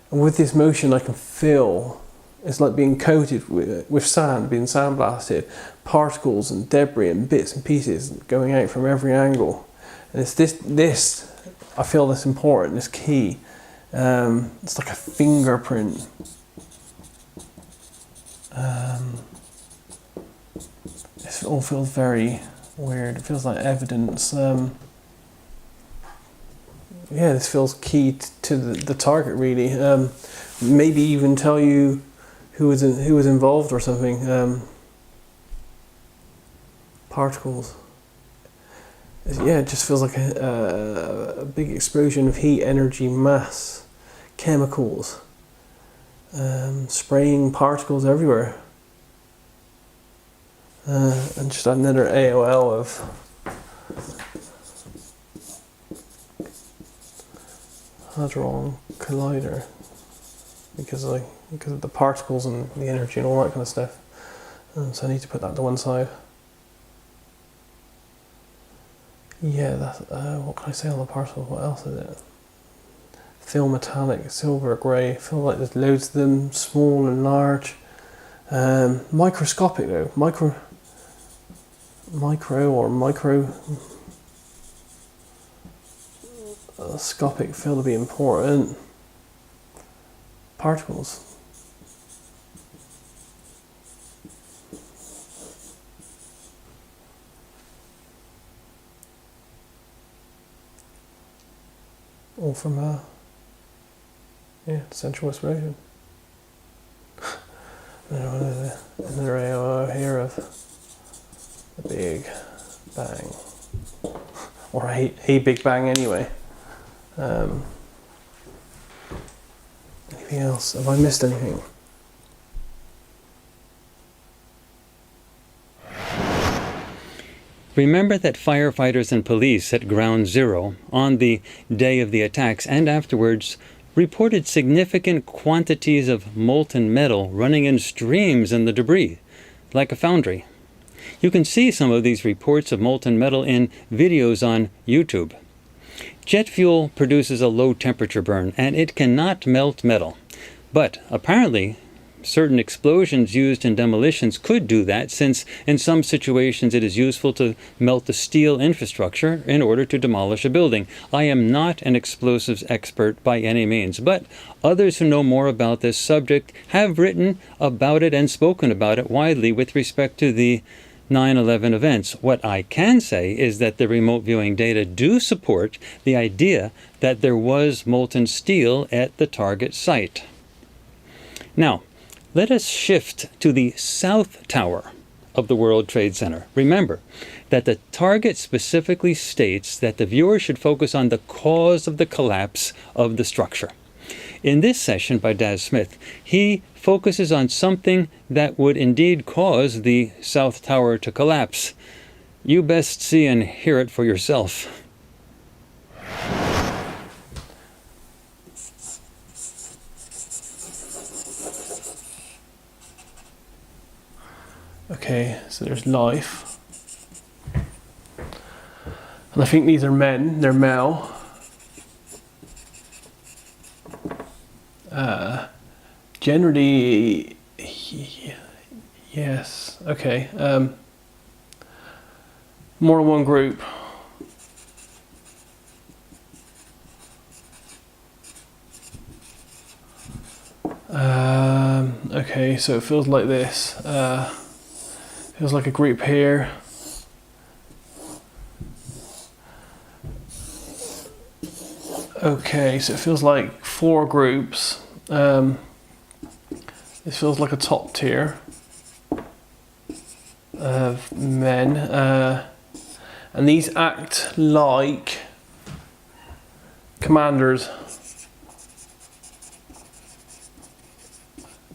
Speaker 3: with this motion I can feel, it's like being coated with sand, being sandblasted, particles and debris and bits and pieces going out from every angle. And it's this I feel this important, this key. It's like a fingerprint. It all feels very weird. It feels like evidence. Yeah, this feels key to the target, really. Maybe even tell you who was involved or something. Particles. Yeah, it just feels like a big explosion of heat, energy, mass, chemicals, spraying particles everywhere. And just another AOL of Hadron Collider because of the particles and the energy and all that kind of stuff. So I need to put that to one side. Yeah, that's what can I say on the particles? What else is it? Feel metallic, silver, grey. Feel like there's loads of them, small and large. Microscopic though, microscopic feel to be important. Particles. All from central explosion. Another AOO here of the Big Bang, or a Big Bang anyway. Anything else? Have I missed anything?
Speaker 1: Remember that firefighters and police at Ground Zero, on the day of the attacks and afterwards, reported significant quantities of molten metal running in streams in the debris, like a foundry. You can see some of these reports of molten metal in videos on YouTube. Jet fuel produces a low temperature burn, and it cannot melt metal. But apparently, certain explosions used in demolitions could do that, since in some situations it is useful to melt the steel infrastructure in order to demolish a building. I am not an explosives expert by any means, but others who know more about this subject have written about it and spoken about it widely with respect to the 9/11 events. What I can say is that the remote viewing data do support the idea that there was molten steel at the target site. Now, let us shift to the South Tower of the World Trade Center. Remember that the target specifically states that the viewer should focus on the cause of the collapse of the structure. In this session by Daz Smith, he focuses on something that would indeed cause the South Tower to collapse. You best see and hear it for yourself.
Speaker 3: Okay, so there's life. And I think these are men, they're male. Generally, yes, okay. more than one group. Okay, so it feels like this. Feels like a group here. Okay, so it feels like 4 groups. This feels like a top tier of men, and these act like commanders,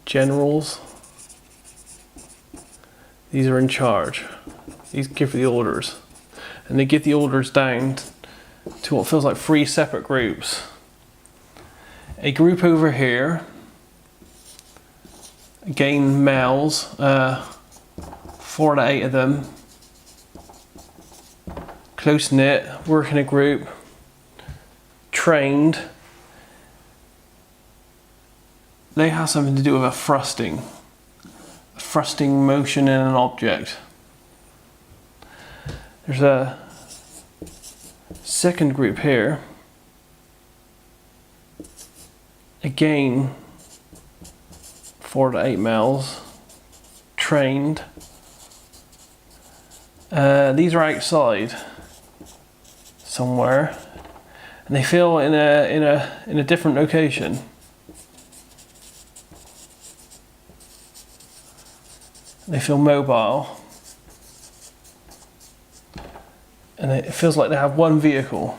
Speaker 3: generals. These are in charge. These give the orders, and they give the orders down to what feels like 3 separate groups. A group over here, again males, 4 to 8 of them, close knit, work in a group, trained. They have something to do with a thrusting motion in an object. There's a second group here, again 4 to 8 males, trained. These are outside somewhere, and they feel in a different location. They feel mobile, and it feels like they have one vehicle,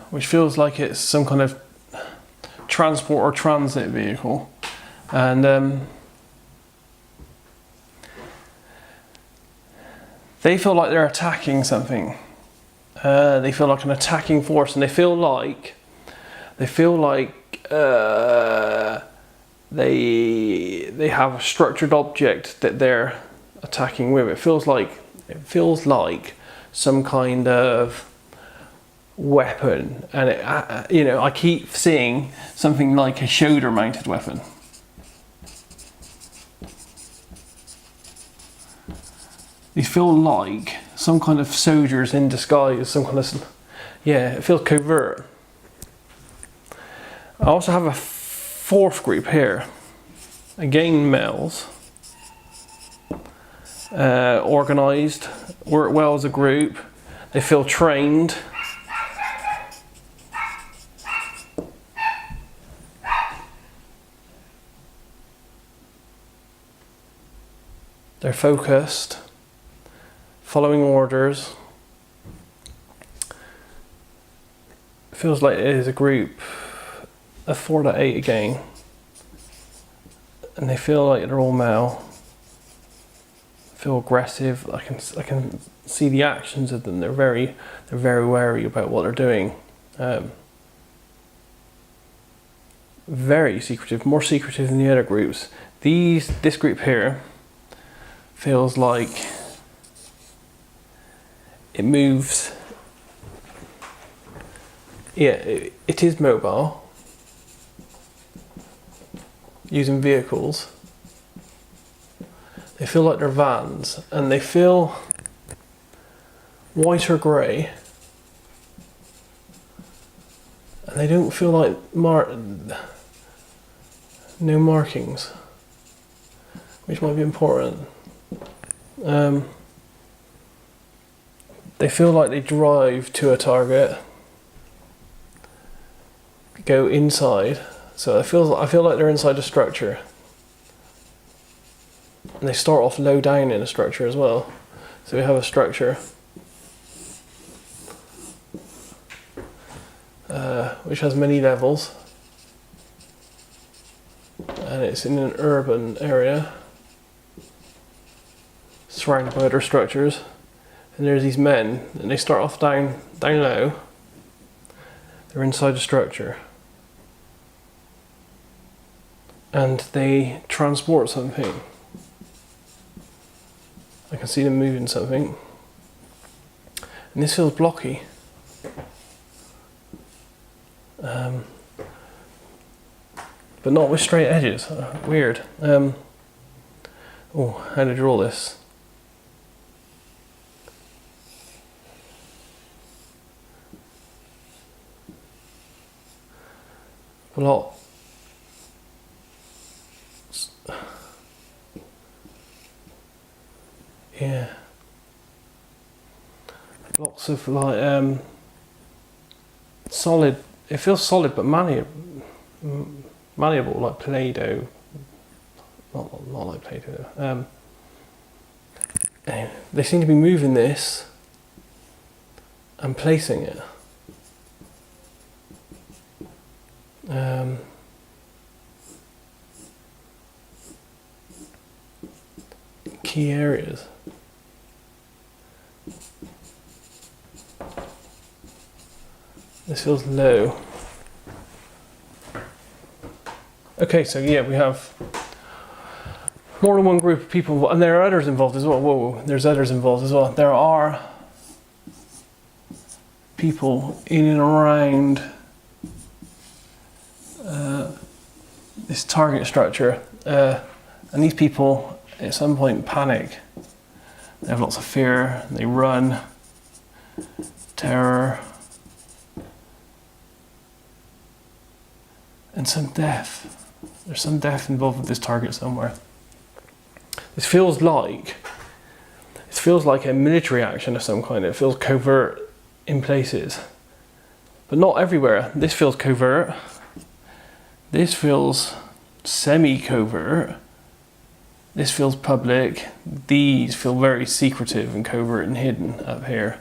Speaker 3: which feels like it's some kind of transport or transit vehicle, and they feel like they're attacking something. They feel like an attacking force, and they feel like they have a structured object that they're attacking with. It feels like some kind of weapon, and I keep seeing something like a shoulder-mounted weapon. These feel like some kind of soldiers in disguise, some kind of, it feels covert. I also have a 4th group here, again males, organised, work well as a group, they feel trained. They're focused, following orders. It feels like it is a group of 4 to 8 again, and they feel like they're all male. Feel aggressive. I can see the actions of them. They're very wary about what they're doing. Very secretive, more secretive than the other groups. This group here feels like it moves. It is mobile, using vehicles. They feel like they're vans, and they feel white or grey, and they don't feel like no markings, which might be important. They feel like they drive to a target, go inside. So I feel like they're inside a structure. And they start off low down in a structure as well. So we have a structure which has many levels, and it's in an urban area surrounded by other structures. And there's these men, and they start off down low. They're inside a structure, and they transport something. I can see them moving something, and this feels blocky. But not with straight edges. Weird. How to draw this? a lot. Yeah. Lots of like solid. It feels solid but malleable, like Play-Doh. Not like Play-Doh. Anyway, they seem to be moving this and placing it. Key areas. This feels low. Okay, so yeah, we have more than one group of people, and there are others involved as well. Whoa, there's others involved as well. There are people in and around this target structure, and these people at some point panic. They have lots of fear, they run, terror, and some death. There's some death involved with this target somewhere. This feels like a military action of some kind. It feels covert in places, but not everywhere. This feels covert. This feels semi-covert. This feels public. These feel very secretive and covert and hidden up here.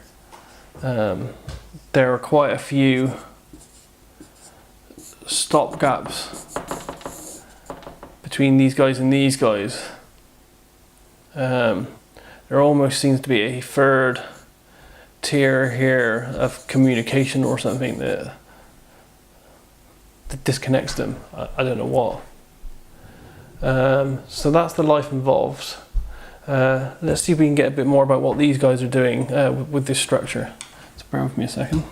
Speaker 3: There are quite a few stop gaps between these guys and these guys. There almost seems to be a third tier here of communication or something that disconnects them. I don't know what. So that's the life involved. Let's see if we can get a bit more about what these guys are doing with this structure. So bear with me a second.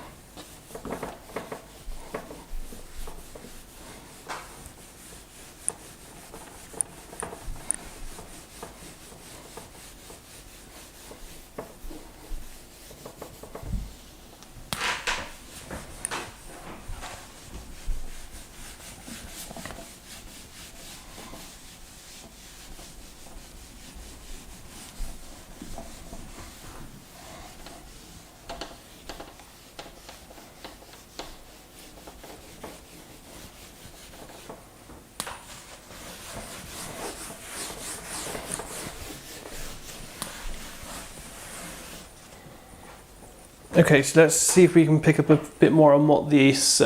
Speaker 3: Okay, so let's see if we can pick up a bit more on what this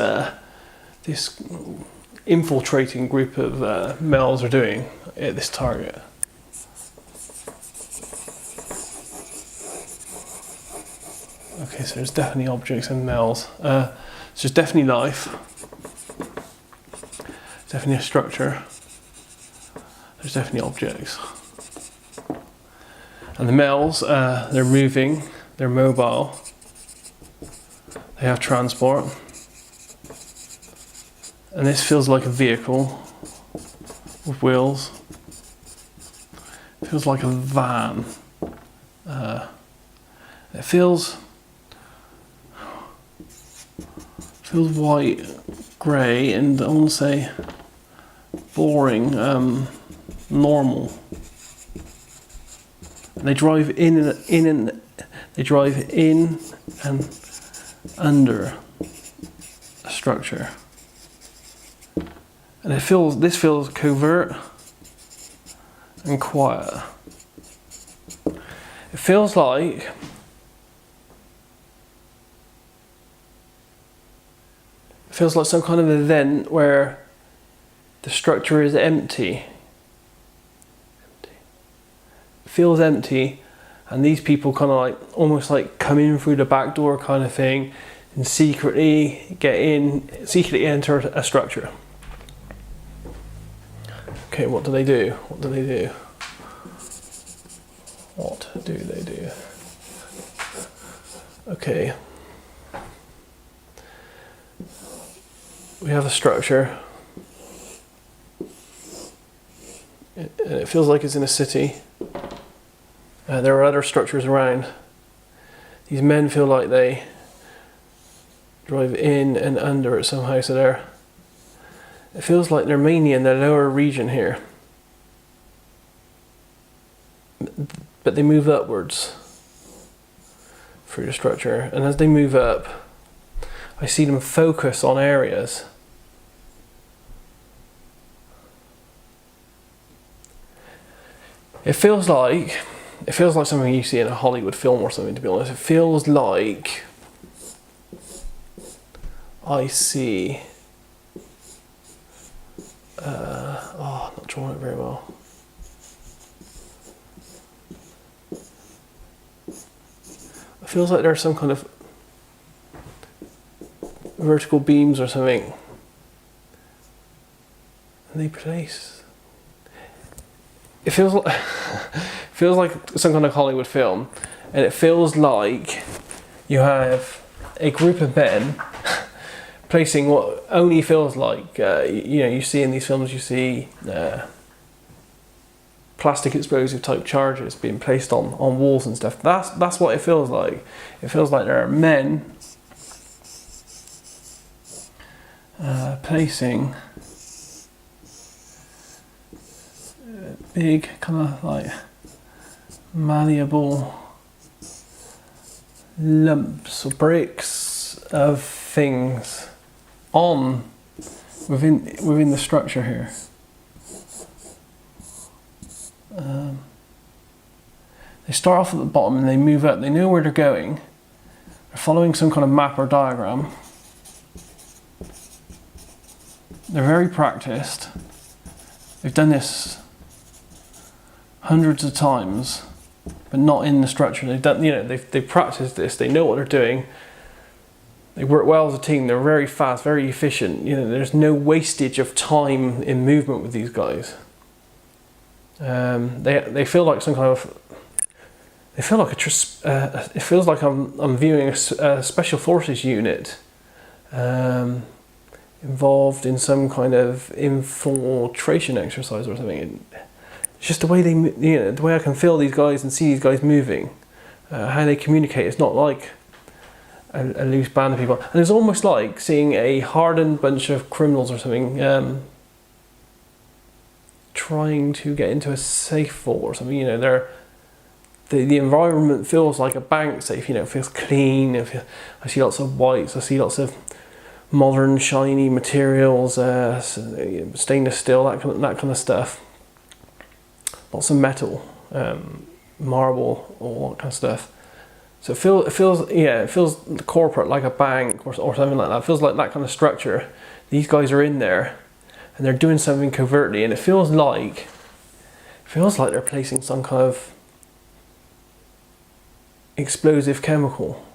Speaker 3: infiltrating group of males are doing at this target. Okay, so there's definitely objects and males. So there's definitely life. Definitely a structure. There's definitely objects. And the males, they're moving, they're mobile. They have transport, and this feels like a vehicle with wheels. It feels like a van. It feels white, grey, and I want to say boring, normal. And they drive in and under a structure, and this feels covert and quiet. It feels like some kind of event where the structure is empty. It feels empty. And these people kind of like, almost like come in through the back door kind of thing and secretly enter a structure. Okay, what do they do? What do they do? What do they do? Okay. We have a structure. It feels like it's in a city. There are other structures around. These men feel like they drive in and under it somehow, so It feels like they're mainly in the lower region here, but they move upwards through the structure, and as they move up, I see them focus on areas. It feels like something you see in a Hollywood film or something, to be honest. It feels like I see I'm not drawing it very well. It feels like there's some kind of vertical beams or something, and they place. It feels like feels like some kind of Hollywood film, and it feels like you have a group of men placing what only feels like you see in these films. You see plastic explosive type charges being placed on walls and stuff. That's what it feels like. It feels like there are men placing big kind of like malleable lumps or bricks of things on within the structure here. They start off at the bottom and they move up. They know where they're going. They're following some kind of map or diagram. They're very practiced. They've done this hundreds of times, but not in the structure. They've practiced this. They know what they're doing. They work well as a team. They're very fast, very efficient. There's no wastage of time in movement with these guys. They feel like some kind of. They feel like it feels like I'm viewing a special forces unit involved in some kind of infiltration exercise or something. It's just the way the way I can feel these guys and see these guys moving, how they communicate. It's not like a loose band of people, and it's almost like seeing a hardened bunch of criminals or something trying to get into a safe vault or something. The environment feels like a bank safe. It feels clean. I see lots of whites. I see lots of modern shiny materials, stainless steel, that kind of stuff. Lots of metal, marble, all that kind of stuff. So it feels corporate, like a bank or something like that. It feels like that kind of structure. These guys are in there, and they're doing something covertly, and it feels like they're placing some kind of explosive chemical.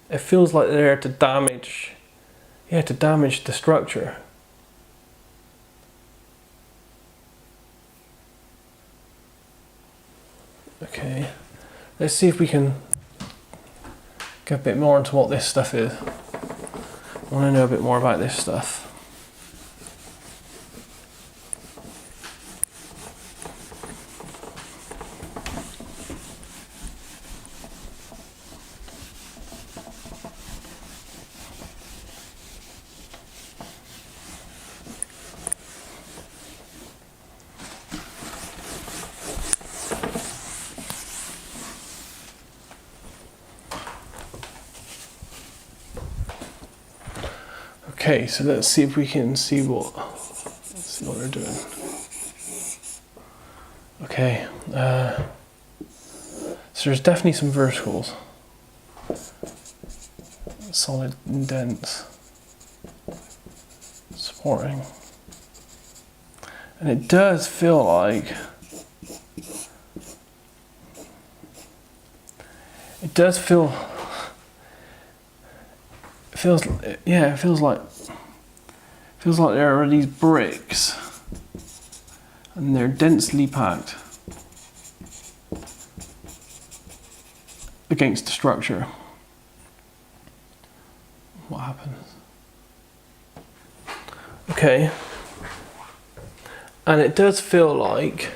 Speaker 3: It feels like they're there to damage the structure. Okay, let's see if we can get a bit more into what this stuff is. I want to know a bit more about this stuff. Okay, so let's see if we can see what they're doing. Okay, so there's definitely some verticals, solid and dense, supporting, and it does feel like feels like there are these bricks and they're densely packed against the structure. What happens? Okay. And it does feel like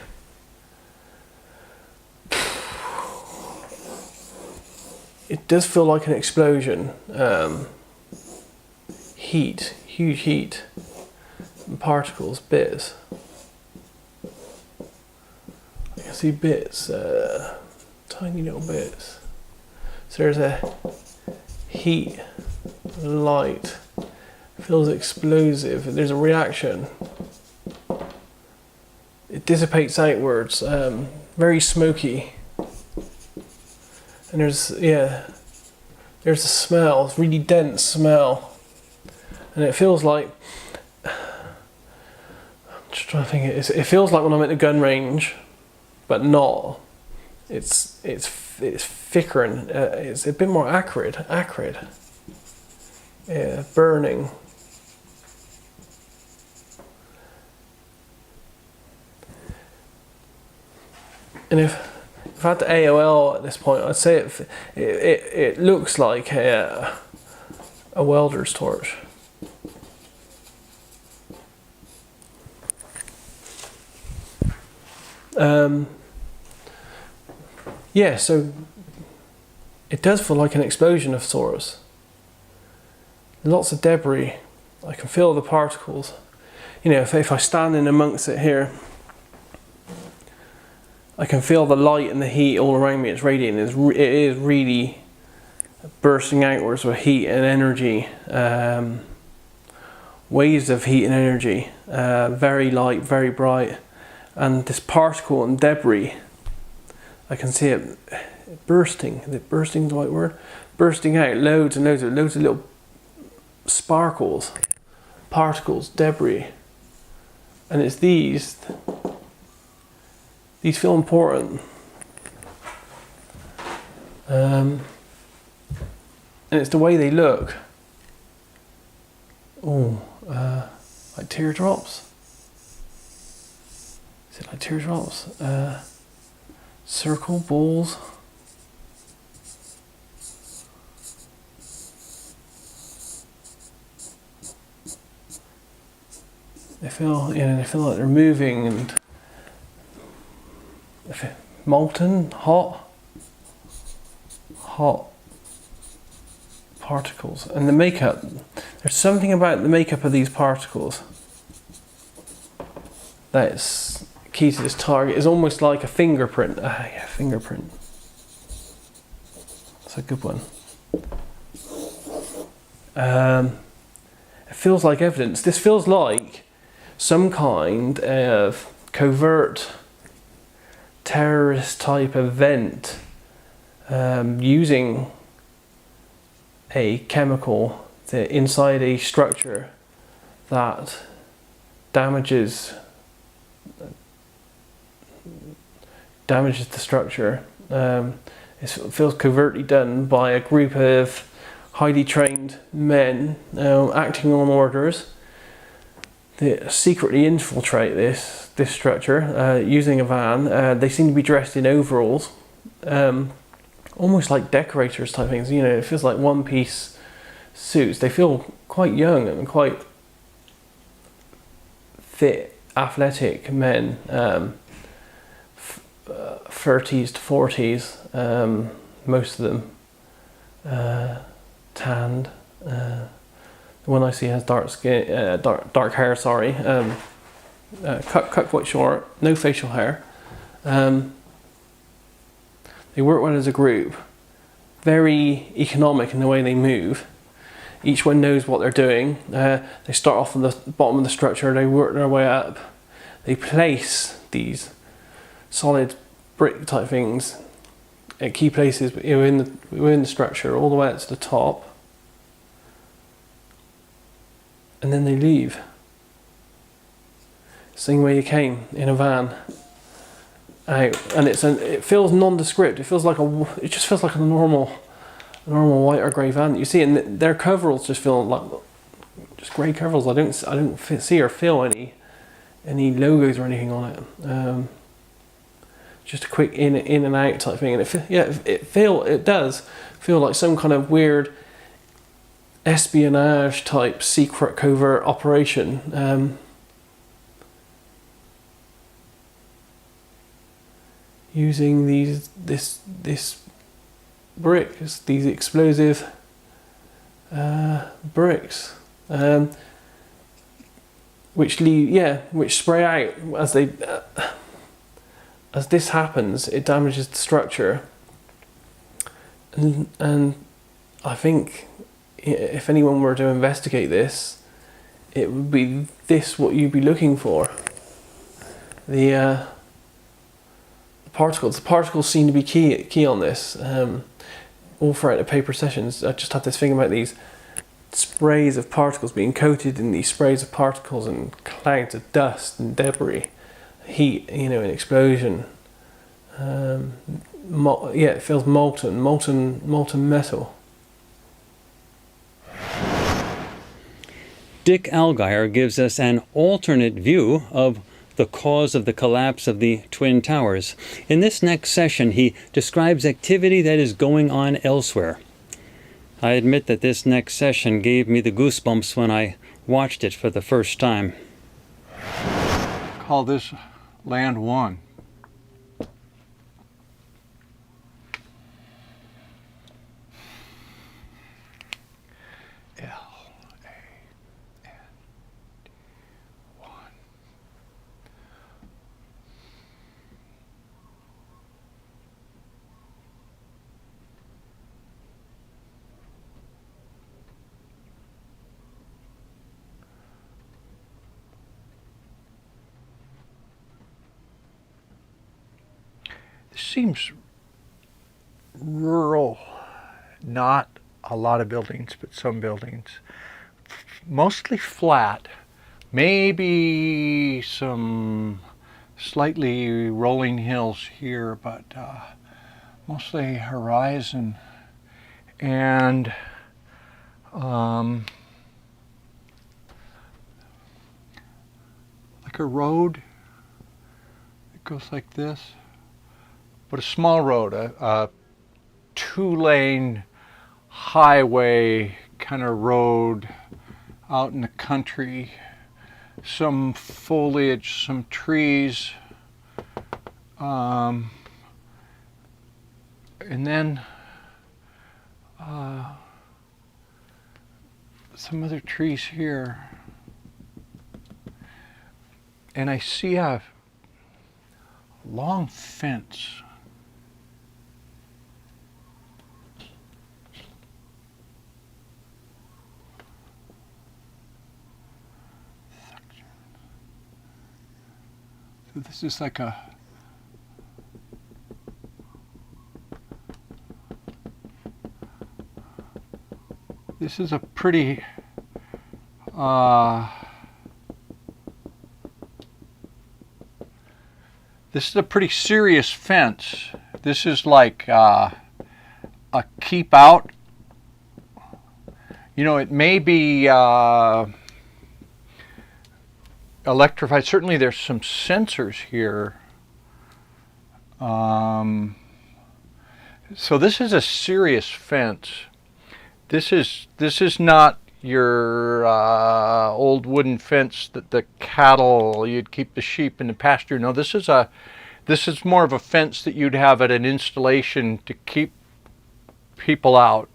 Speaker 3: an explosion. Heat, huge heat, particles, bits. I can see bits, tiny little bits. So there's a heat, light, feels explosive. There's a reaction. It dissipates outwards, very smoky. And there's a smell, it's really dense smell. And it feels like, I'm just trying to think, it feels like when I'm at the gun range, but not. It's thicker and it's a bit more acrid. Yeah, burning. And if I had the AOL at this point, I'd say it looks like a welder's torch. Yeah, so it does feel like an explosion of sorts. Lots of debris. I can feel the particles. You know, if I stand in amongst it here, I can feel the light and the heat all around me. It's radiating. It is really bursting outwards with heat and energy. Waves of heat and energy. Very light, very bright. And this particle and debris, I can see it bursting. Is it bursting the right word? Bursting out, loads and loads of little sparkles, particles, debris. And it's these feel important. And it's the way they look. Oh, like teardrops. Is it like teardrops? Circle balls. They feel like they're moving and molten, hot particles. And the makeup, there's something about the makeup of these particles that's key to this target. Is almost like a fingerprint. Yeah, fingerprint. That's a good one. It feels like evidence. This feels like some kind of covert terrorist type event, using a chemical inside a structure that damages the structure. It feels covertly done by a group of highly trained men acting on orders. They secretly infiltrate this structure using a van. They seem to be dressed in overalls, almost like decorators type things. You know, it feels like one-piece suits. They feel quite young and quite fit, athletic men, 30s to 40s, most of them, tanned. The one I see has dark skin, dark hair. Sorry, cut quite short, no facial hair. They work well as a group, very economic in the way they move. Each one knows what they're doing. They start off on the bottom of the structure, they work their way up. They place these solid brick type things at key places within the structure, all the way up to the top. And then they leave. Same way you came, in a van. Out, and it feels nondescript. It just feels like a normal white or grey van that you see, and their coveralls just feel like just grey coveralls. I don't see or feel any logos or anything on it. Just a quick in and out type thing, and it does feel like some kind of weird espionage type secret covert operation. Using this bricks, these explosive bricks. which spray out as this happens. It damages the structure, and I think if anyone were to investigate this, it would be this what you'd be looking for. The particles. The particles seem to be key on this. All throughout the paper sessions, I just had this thing about these sprays of particles being coated in these sprays of particles and clouds of dust and debris, heat, an explosion. It feels molten metal.
Speaker 1: Dick Allgaier gives us an alternate view of the cause of the collapse of the Twin Towers. In this next session, he describes activity that is going on elsewhere. I admit that this next session gave me the goosebumps when I watched it for the first time.
Speaker 2: Call this Land 1. This seems rural, not a lot of buildings, but some buildings. Mostly flat, maybe some slightly rolling hills here, but mostly horizon. And like a road that goes like this. But a small road, a two-lane highway kind of road out in the country. Some foliage, some trees, and then some other trees here. And I see a long fence. This is like this is a pretty this is a pretty serious fence. This is like a keep out. It may be electrified. Certainly there's some sensors here. So this is a serious fence. This is not your old wooden fence that the cattle, you'd keep the sheep in the pasture. No, this is more of a fence that you'd have at an installation to keep people out.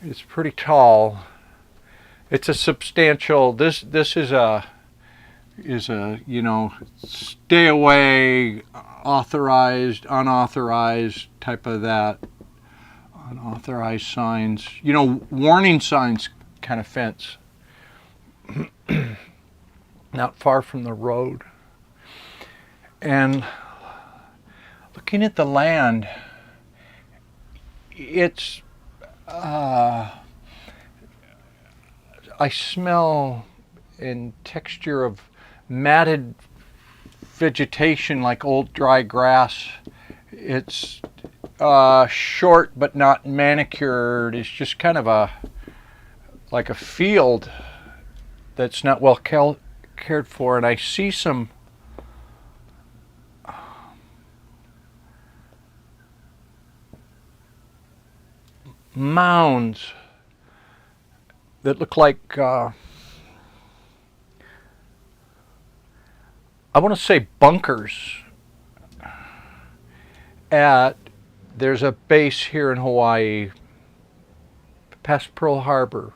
Speaker 2: It's pretty tall. It's a substantial. This is a stay away, authorized, unauthorized type of that. Unauthorized signs, warning signs kind of fence. Not far from the road. And looking at the land, it's I smell in texture of matted vegetation like old dry grass. It's short but not manicured. It's just kind of like a field that's not well cared for. And I see some mounds that look like I want to say bunkers. There's a base here in Hawaii, past Pearl Harbor.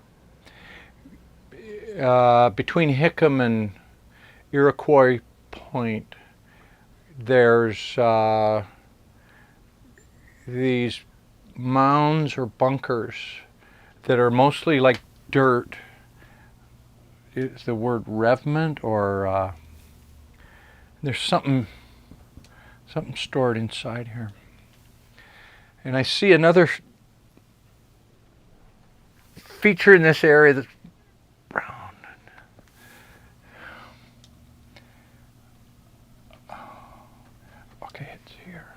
Speaker 2: between Hickam and Iroquois Point, there's these mounds or bunkers that are mostly like dirt. Is the word revetment, or there's something stored inside here. And I see another feature in this area that's brown. Okay, it's here.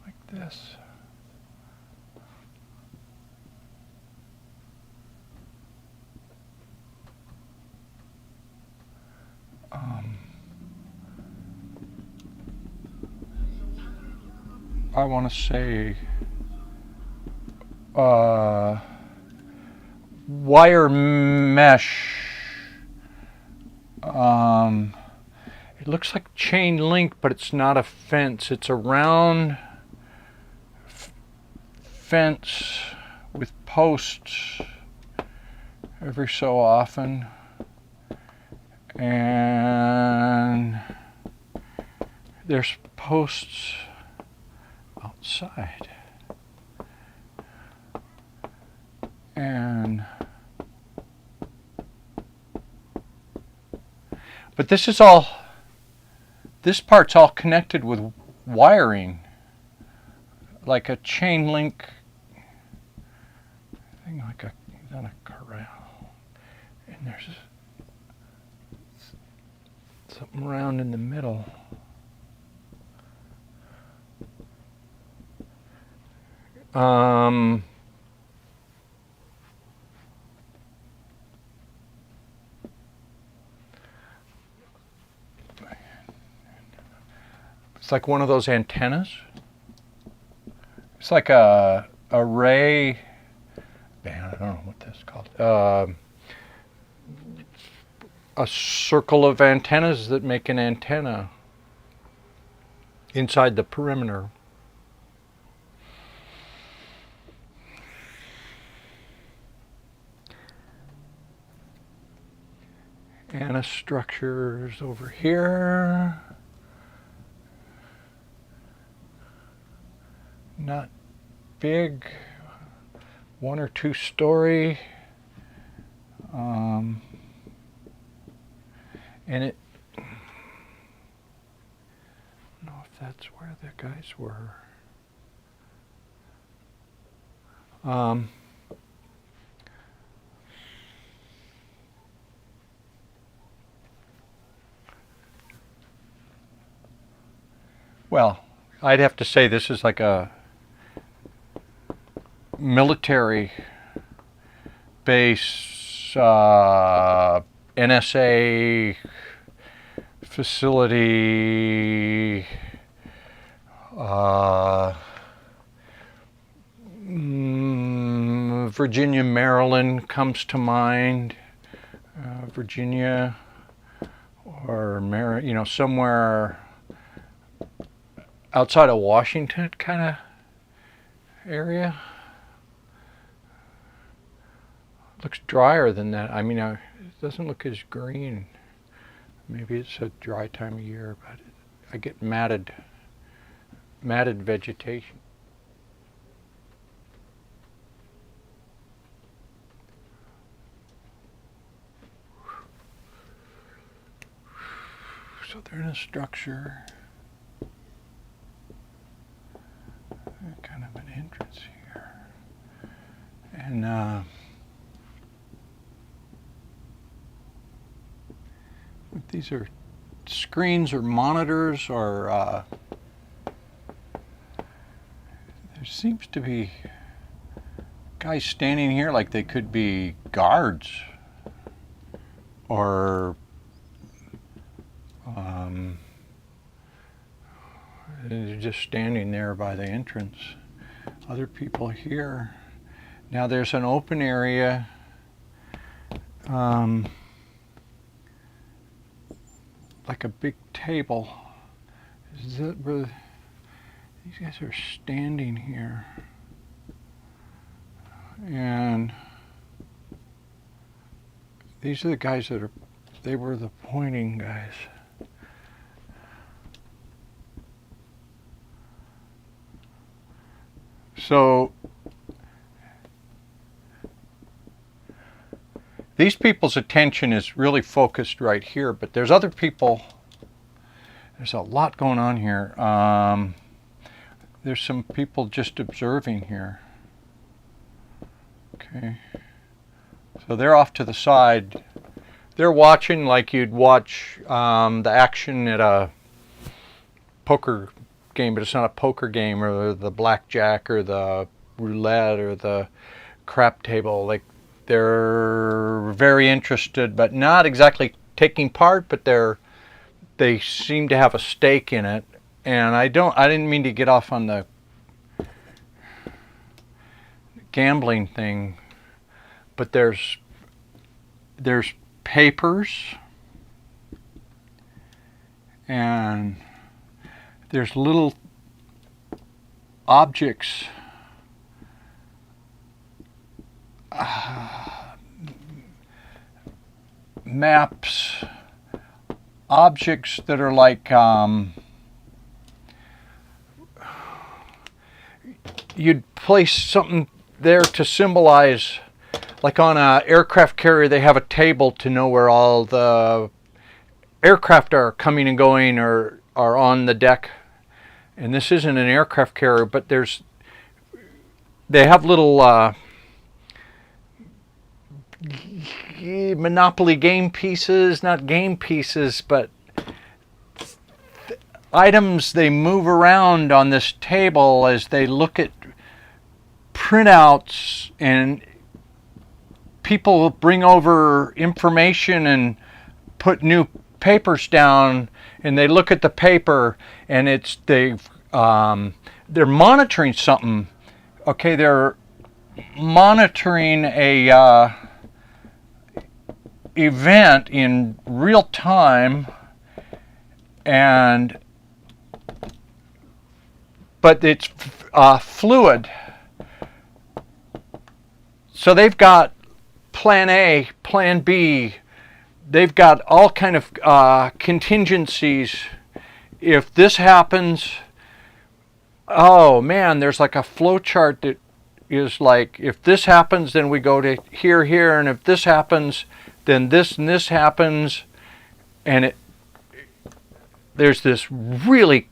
Speaker 2: Like this. I want to say wire mesh. It looks like chain link, but it's not a fence. It's a round fence with posts every so often. And there's posts outside. But this part's all connected with wiring, like a chain link thing, like a corral. And there's something round in the middle. It's like one of those antennas. It's like a array. Man, I don't know what that's called. A circle of antennas that make an antenna inside the perimeter. Anna structures over here. Not big, 1 or 2 story. And it, I don't know if that's where the guys were. Well, I'd have to say this is like a military base, NSA facility, Virginia, Maryland comes to mind. Virginia or somewhere outside of Washington kind of area. Looks drier than that. I mean, it doesn't look as green. Maybe it's a dry time of year, but I get matted vegetation. So they're in a structure. Kind of an entrance here. And these are screens or monitors, or there seems to be guys standing here like they could be guards, or they're just standing there by the entrance. Other people here. Now there's an open area. Like a big table. Is that where these guys are standing here? And These are the guys that they were the pointing guys. So these people's attention is really focused right here, but there's other people. There's a lot going on here. There's some people just observing here. Okay. So they're off to the side. They're watching like you'd watch the action at a poker game, but it's not a poker game, or the blackjack or the roulette or the crap table. Like, they're very interested, but not exactly taking part, but they seem to have a stake in it. And I didn't mean to get off on the gambling thing, but there's papers, and there's little objects, maps, objects that are like you'd place something there to symbolize, like on an aircraft carrier they have a table to know where all the aircraft are coming and going or are on the deck. And this isn't an aircraft carrier, but they have little Monopoly game pieces, not game pieces, but items they move around on this table as they look at printouts, and people bring over information and put new papers down, and they look at the paper, and they're monitoring something. Okay, they're monitoring a event in real time, but it's fluid. So they've got plan A, plan B. They've got all kind of contingencies. If this happens, oh man, there's like a flow chart that is like, if this happens, then we go to here, here, and if this happens, then this and this happens, and there's this really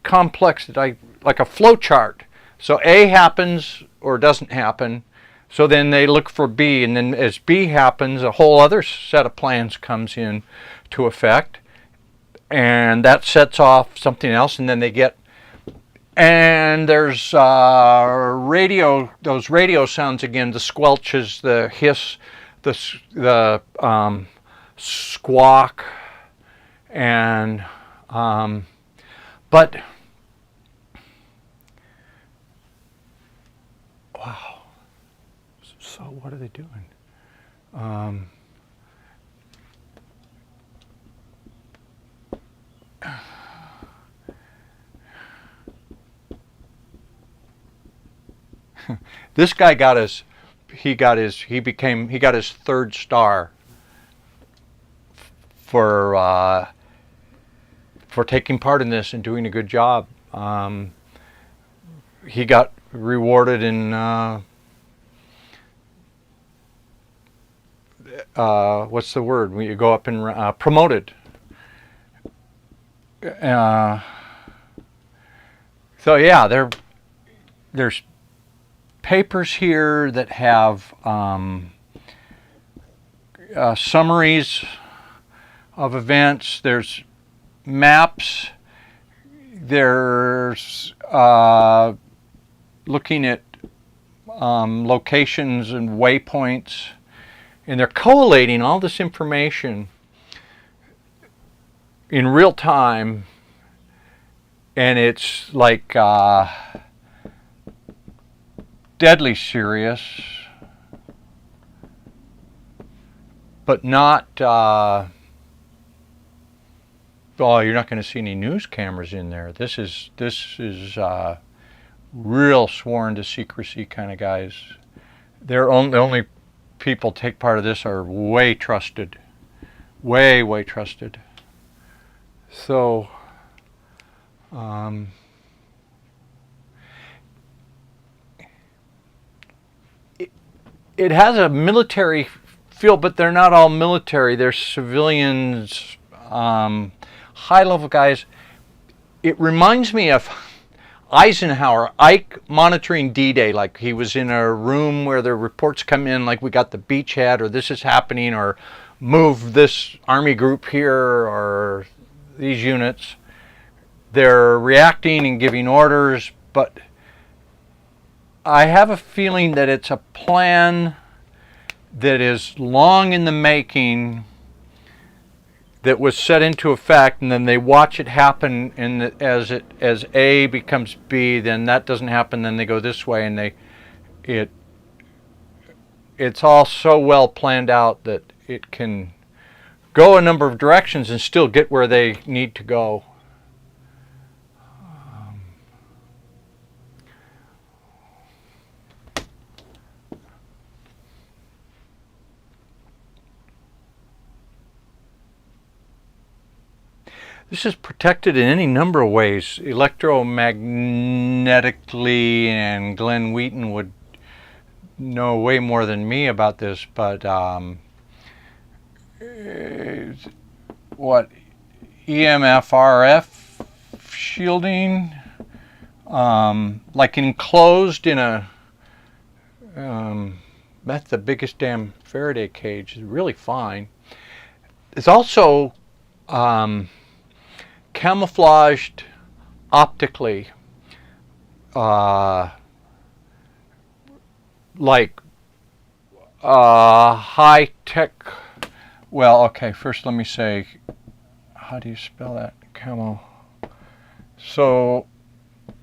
Speaker 2: complex, like a flow chart. So A happens or doesn't happen. So then they look for B, and then as B happens, a whole other set of plans comes in to effect, and that sets off something else, and then and there's those radio sounds again, the squelches, the hiss, the squawk, and but wow. So what are they doing? This guy got his third star for taking part in this and doing a good job. He got rewarded in what's the word when you go up and promoted. So yeah, there's papers here that have summaries of events. There's maps. There's looking at locations and waypoints, and they're collating all this information in real time, and it's like deadly serious, but not oh, you're not going to see any news cameras in there. This is real sworn to secrecy kind of guys. They're only people take part of this are way trusted. Way trusted. So, it has a military feel, but they're not all military. They're civilians, high-level guys. It reminds me of Eisenhower, Ike monitoring D-Day, like he was in a room where the reports come in, like we got the beachhead, or this is happening, or move this army group here, or these units. They're reacting and giving orders, but I have a feeling that it's a plan that is long in the making, that was set into effect, and then they watch it happen, and as A becomes B, then that doesn't happen, then they go this way, and it's all so well planned out that it can go a number of directions and still get where they need to go. This is protected in any number of ways, electromagnetically, and Glenn Wheaton would know way more than me about this, but what, EMF, RF shielding, like enclosed in a, that's the biggest damn Faraday cage, is really fine. It's also camouflaged optically, like high-tech, well, okay, first let me say, how do you spell that, camo? So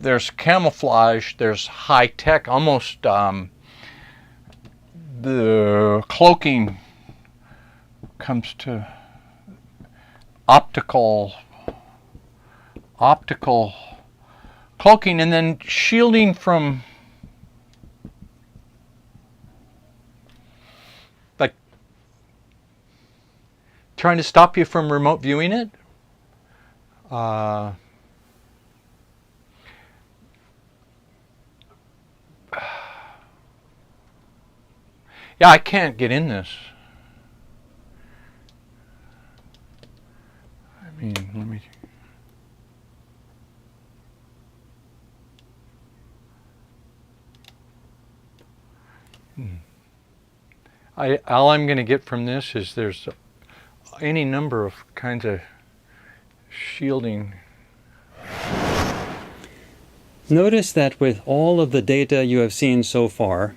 Speaker 2: there's camouflage, there's high-tech, almost the cloaking comes to optical cloaking, and then shielding from, like, trying to stop you from remote viewing it. Yeah, I can't get in this. I mean, let me. All I'm going to get from this is there's any number of kinds of shielding.
Speaker 1: Notice that with all of the data you have seen so far,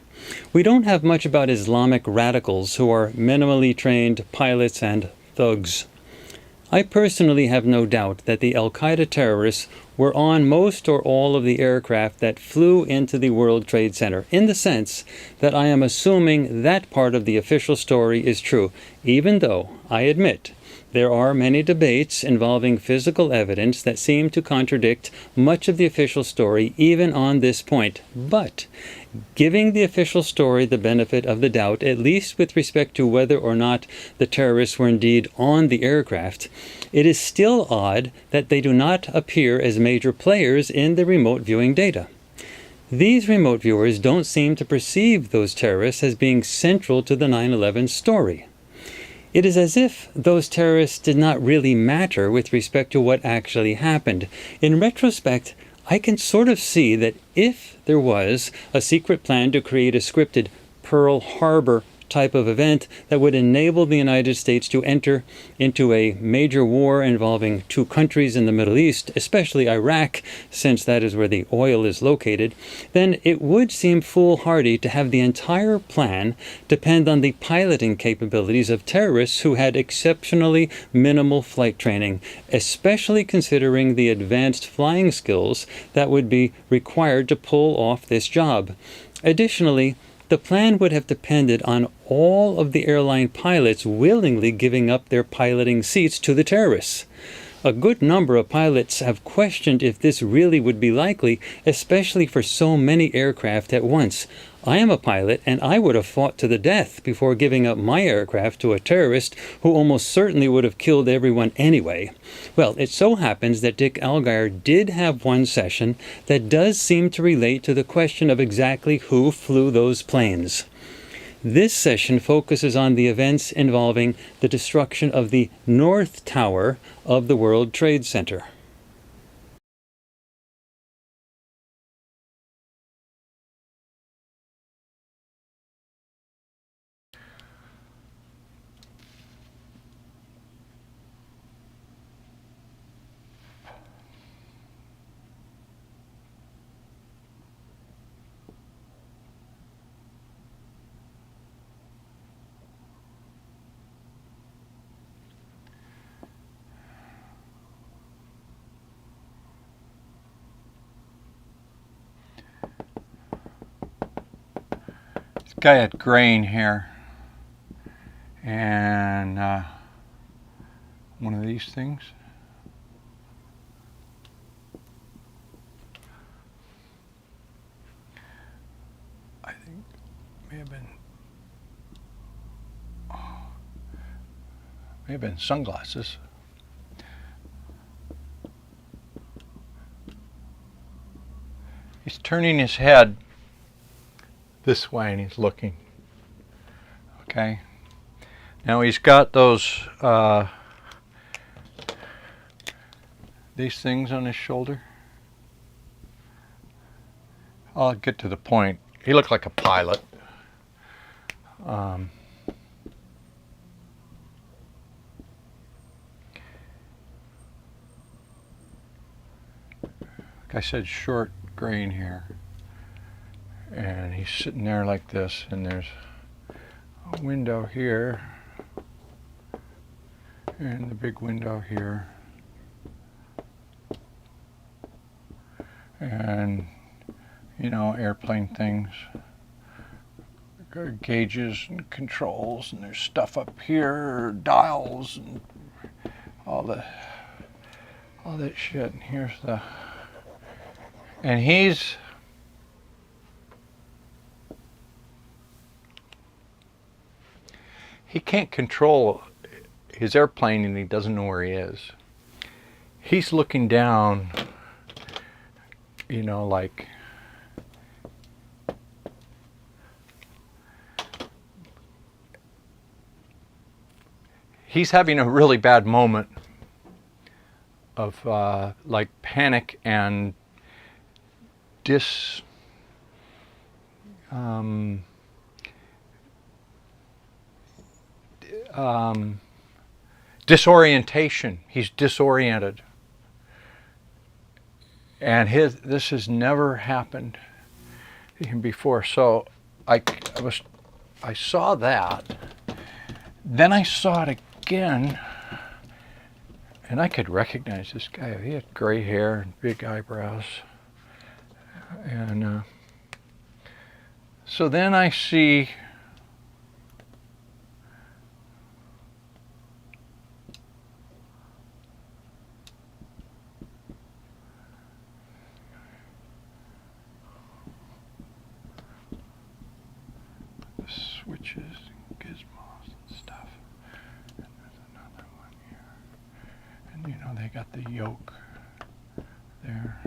Speaker 1: we don't have much about Islamic radicals who are minimally trained pilots and thugs. I personally have no doubt that the Al-Qaeda terrorists were on most or all of the aircraft that flew into the World Trade Center, in the sense that I am assuming that part of the official story is true, even though, I admit, there are many debates involving physical evidence that seem to contradict much of the official story even on this point. But, giving the official story the benefit of the doubt, at least with respect to whether or not the terrorists were indeed on the aircraft, it is still odd that they do not appear as major players in the remote viewing data. These remote viewers don't seem to perceive those terrorists as being central to the 9/11 story. It is as if those terrorists did not really matter with respect to what actually happened. In retrospect, I can sort of see that if there was a secret plan to create a scripted Pearl Harbor type of event that would enable the United States to enter into a major war involving two countries in the Middle East, especially Iraq, since that is where the oil is located, then it would seem foolhardy to have the entire plan depend on the piloting capabilities of terrorists who had exceptionally minimal flight training, especially considering the advanced flying skills that would be required to pull off this job. Additionally, the plan would have depended on all of the airline pilots willingly giving up their piloting seats to the terrorists. A good number of pilots have questioned if this really would be likely, especially for so many aircraft at once. I am a pilot, and I would have fought to the death before giving up my aircraft to a terrorist who almost certainly would have killed everyone anyway. Well, it so happens that Dick Allgaier did have one session that does seem to relate to the question of exactly who flew those planes. This session focuses on the events involving the destruction of the North Tower of the World Trade Center.
Speaker 2: This guy had grain here, and one of these things. I think may have been sunglasses. He's turning his head this way and he's looking. Okay. Now he's got those these things on his shoulder. I'll get to the point. He looked like a pilot. Like I said, short grain hair. And he's sitting there like this, and there's a window here, and the big window here, and you know, airplane things, gauges and controls, and there's stuff up here, dials, and all that shit. And here's the, and he can't control his airplane, and he doesn't know where he is. He's looking down, you know, like he's having a really bad moment of like panic and disorientation. He's disoriented, and this has never happened to him before. So I saw that, then I saw it again, and I could recognize this guy. He had gray hair and big eyebrows, and so then I see switches and gizmos and stuff. And there's another one here. And you know, they got the yoke there.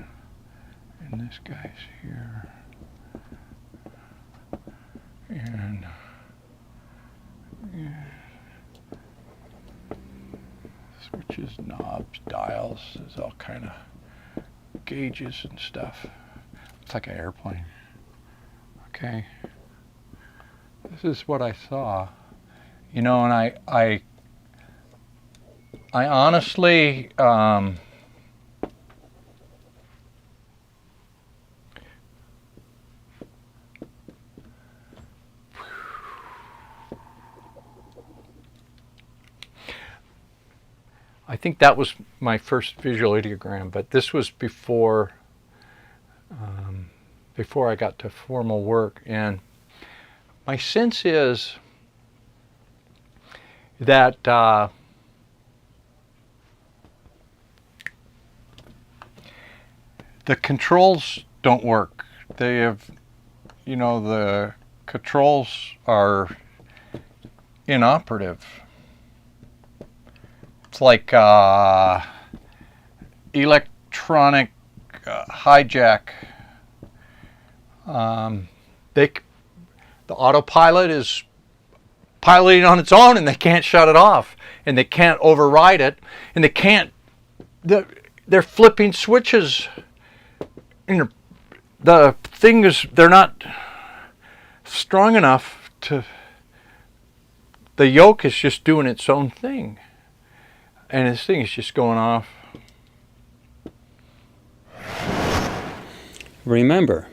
Speaker 2: And this guy's here. And yeah, switches, knobs, dials, there's all kind of gauges and stuff. It's like an airplane. Okay. This is what I saw, you know, and I honestly, I think that was my first visual ideogram, but this was before I got to formal work. And my sense is that the controls don't work. They have, the controls are inoperative. It's like electronic hijack. The autopilot is piloting on its own, and they can't shut it off, and they can't override it, and they can't. They're flipping switches. And the thing is, they're not strong enough to. The yoke is just doing its own thing, and this thing is just going off.
Speaker 1: Remember,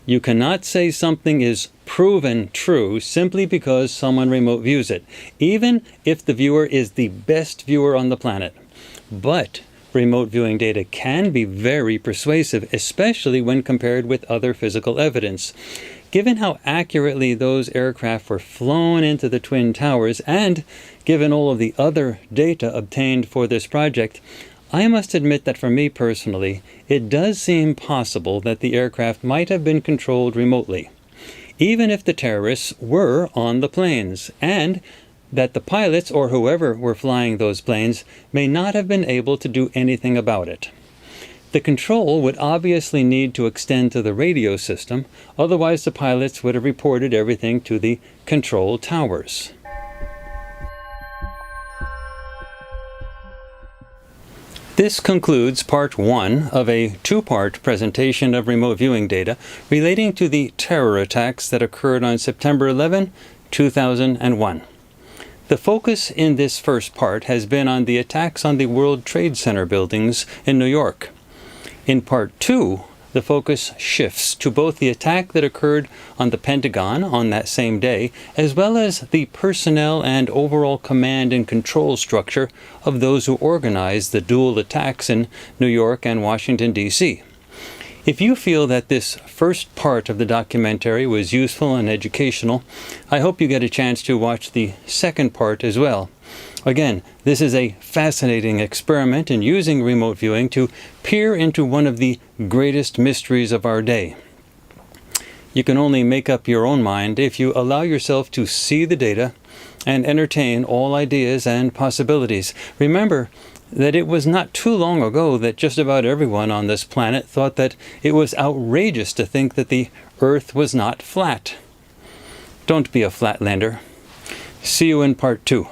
Speaker 1: you cannot say something is proven true simply because someone remote views it, even if the viewer is the best viewer on the planet. But remote viewing data can be very persuasive, especially when compared with other physical evidence. Given how accurately those aircraft were flown into the Twin Towers, and given all of the other data obtained for this project, I must admit that for me personally, it does seem possible that the aircraft might have been controlled remotely, even if the terrorists were on the planes, and that the pilots or whoever were flying those planes may not have been able to do anything about it. The control would obviously need to extend to the radio system, otherwise the pilots would have reported everything to the control towers. This concludes part 1 of a 2-part presentation of remote viewing data relating to the terror attacks that occurred on September 11, 2001. The focus in this first part has been on the attacks on the World Trade Center buildings in New York. In part 2, the focus shifts to both the attack that occurred on the Pentagon on that same day, as well as the personnel and overall command and control structure of those who organized the dual attacks in New York and Washington, D.C. If you feel that this first part of the documentary was useful and educational, I hope you get a chance to watch the second part as well. Again, this is a fascinating experiment in using remote viewing to peer into one of the greatest mysteries of our day. You can only make up your own mind if you allow yourself to see the data and entertain all ideas and possibilities. Remember that it was not too long ago that just about everyone on this planet thought that it was outrageous to think that the Earth was not flat. Don't be a flatlander. See you in part 2.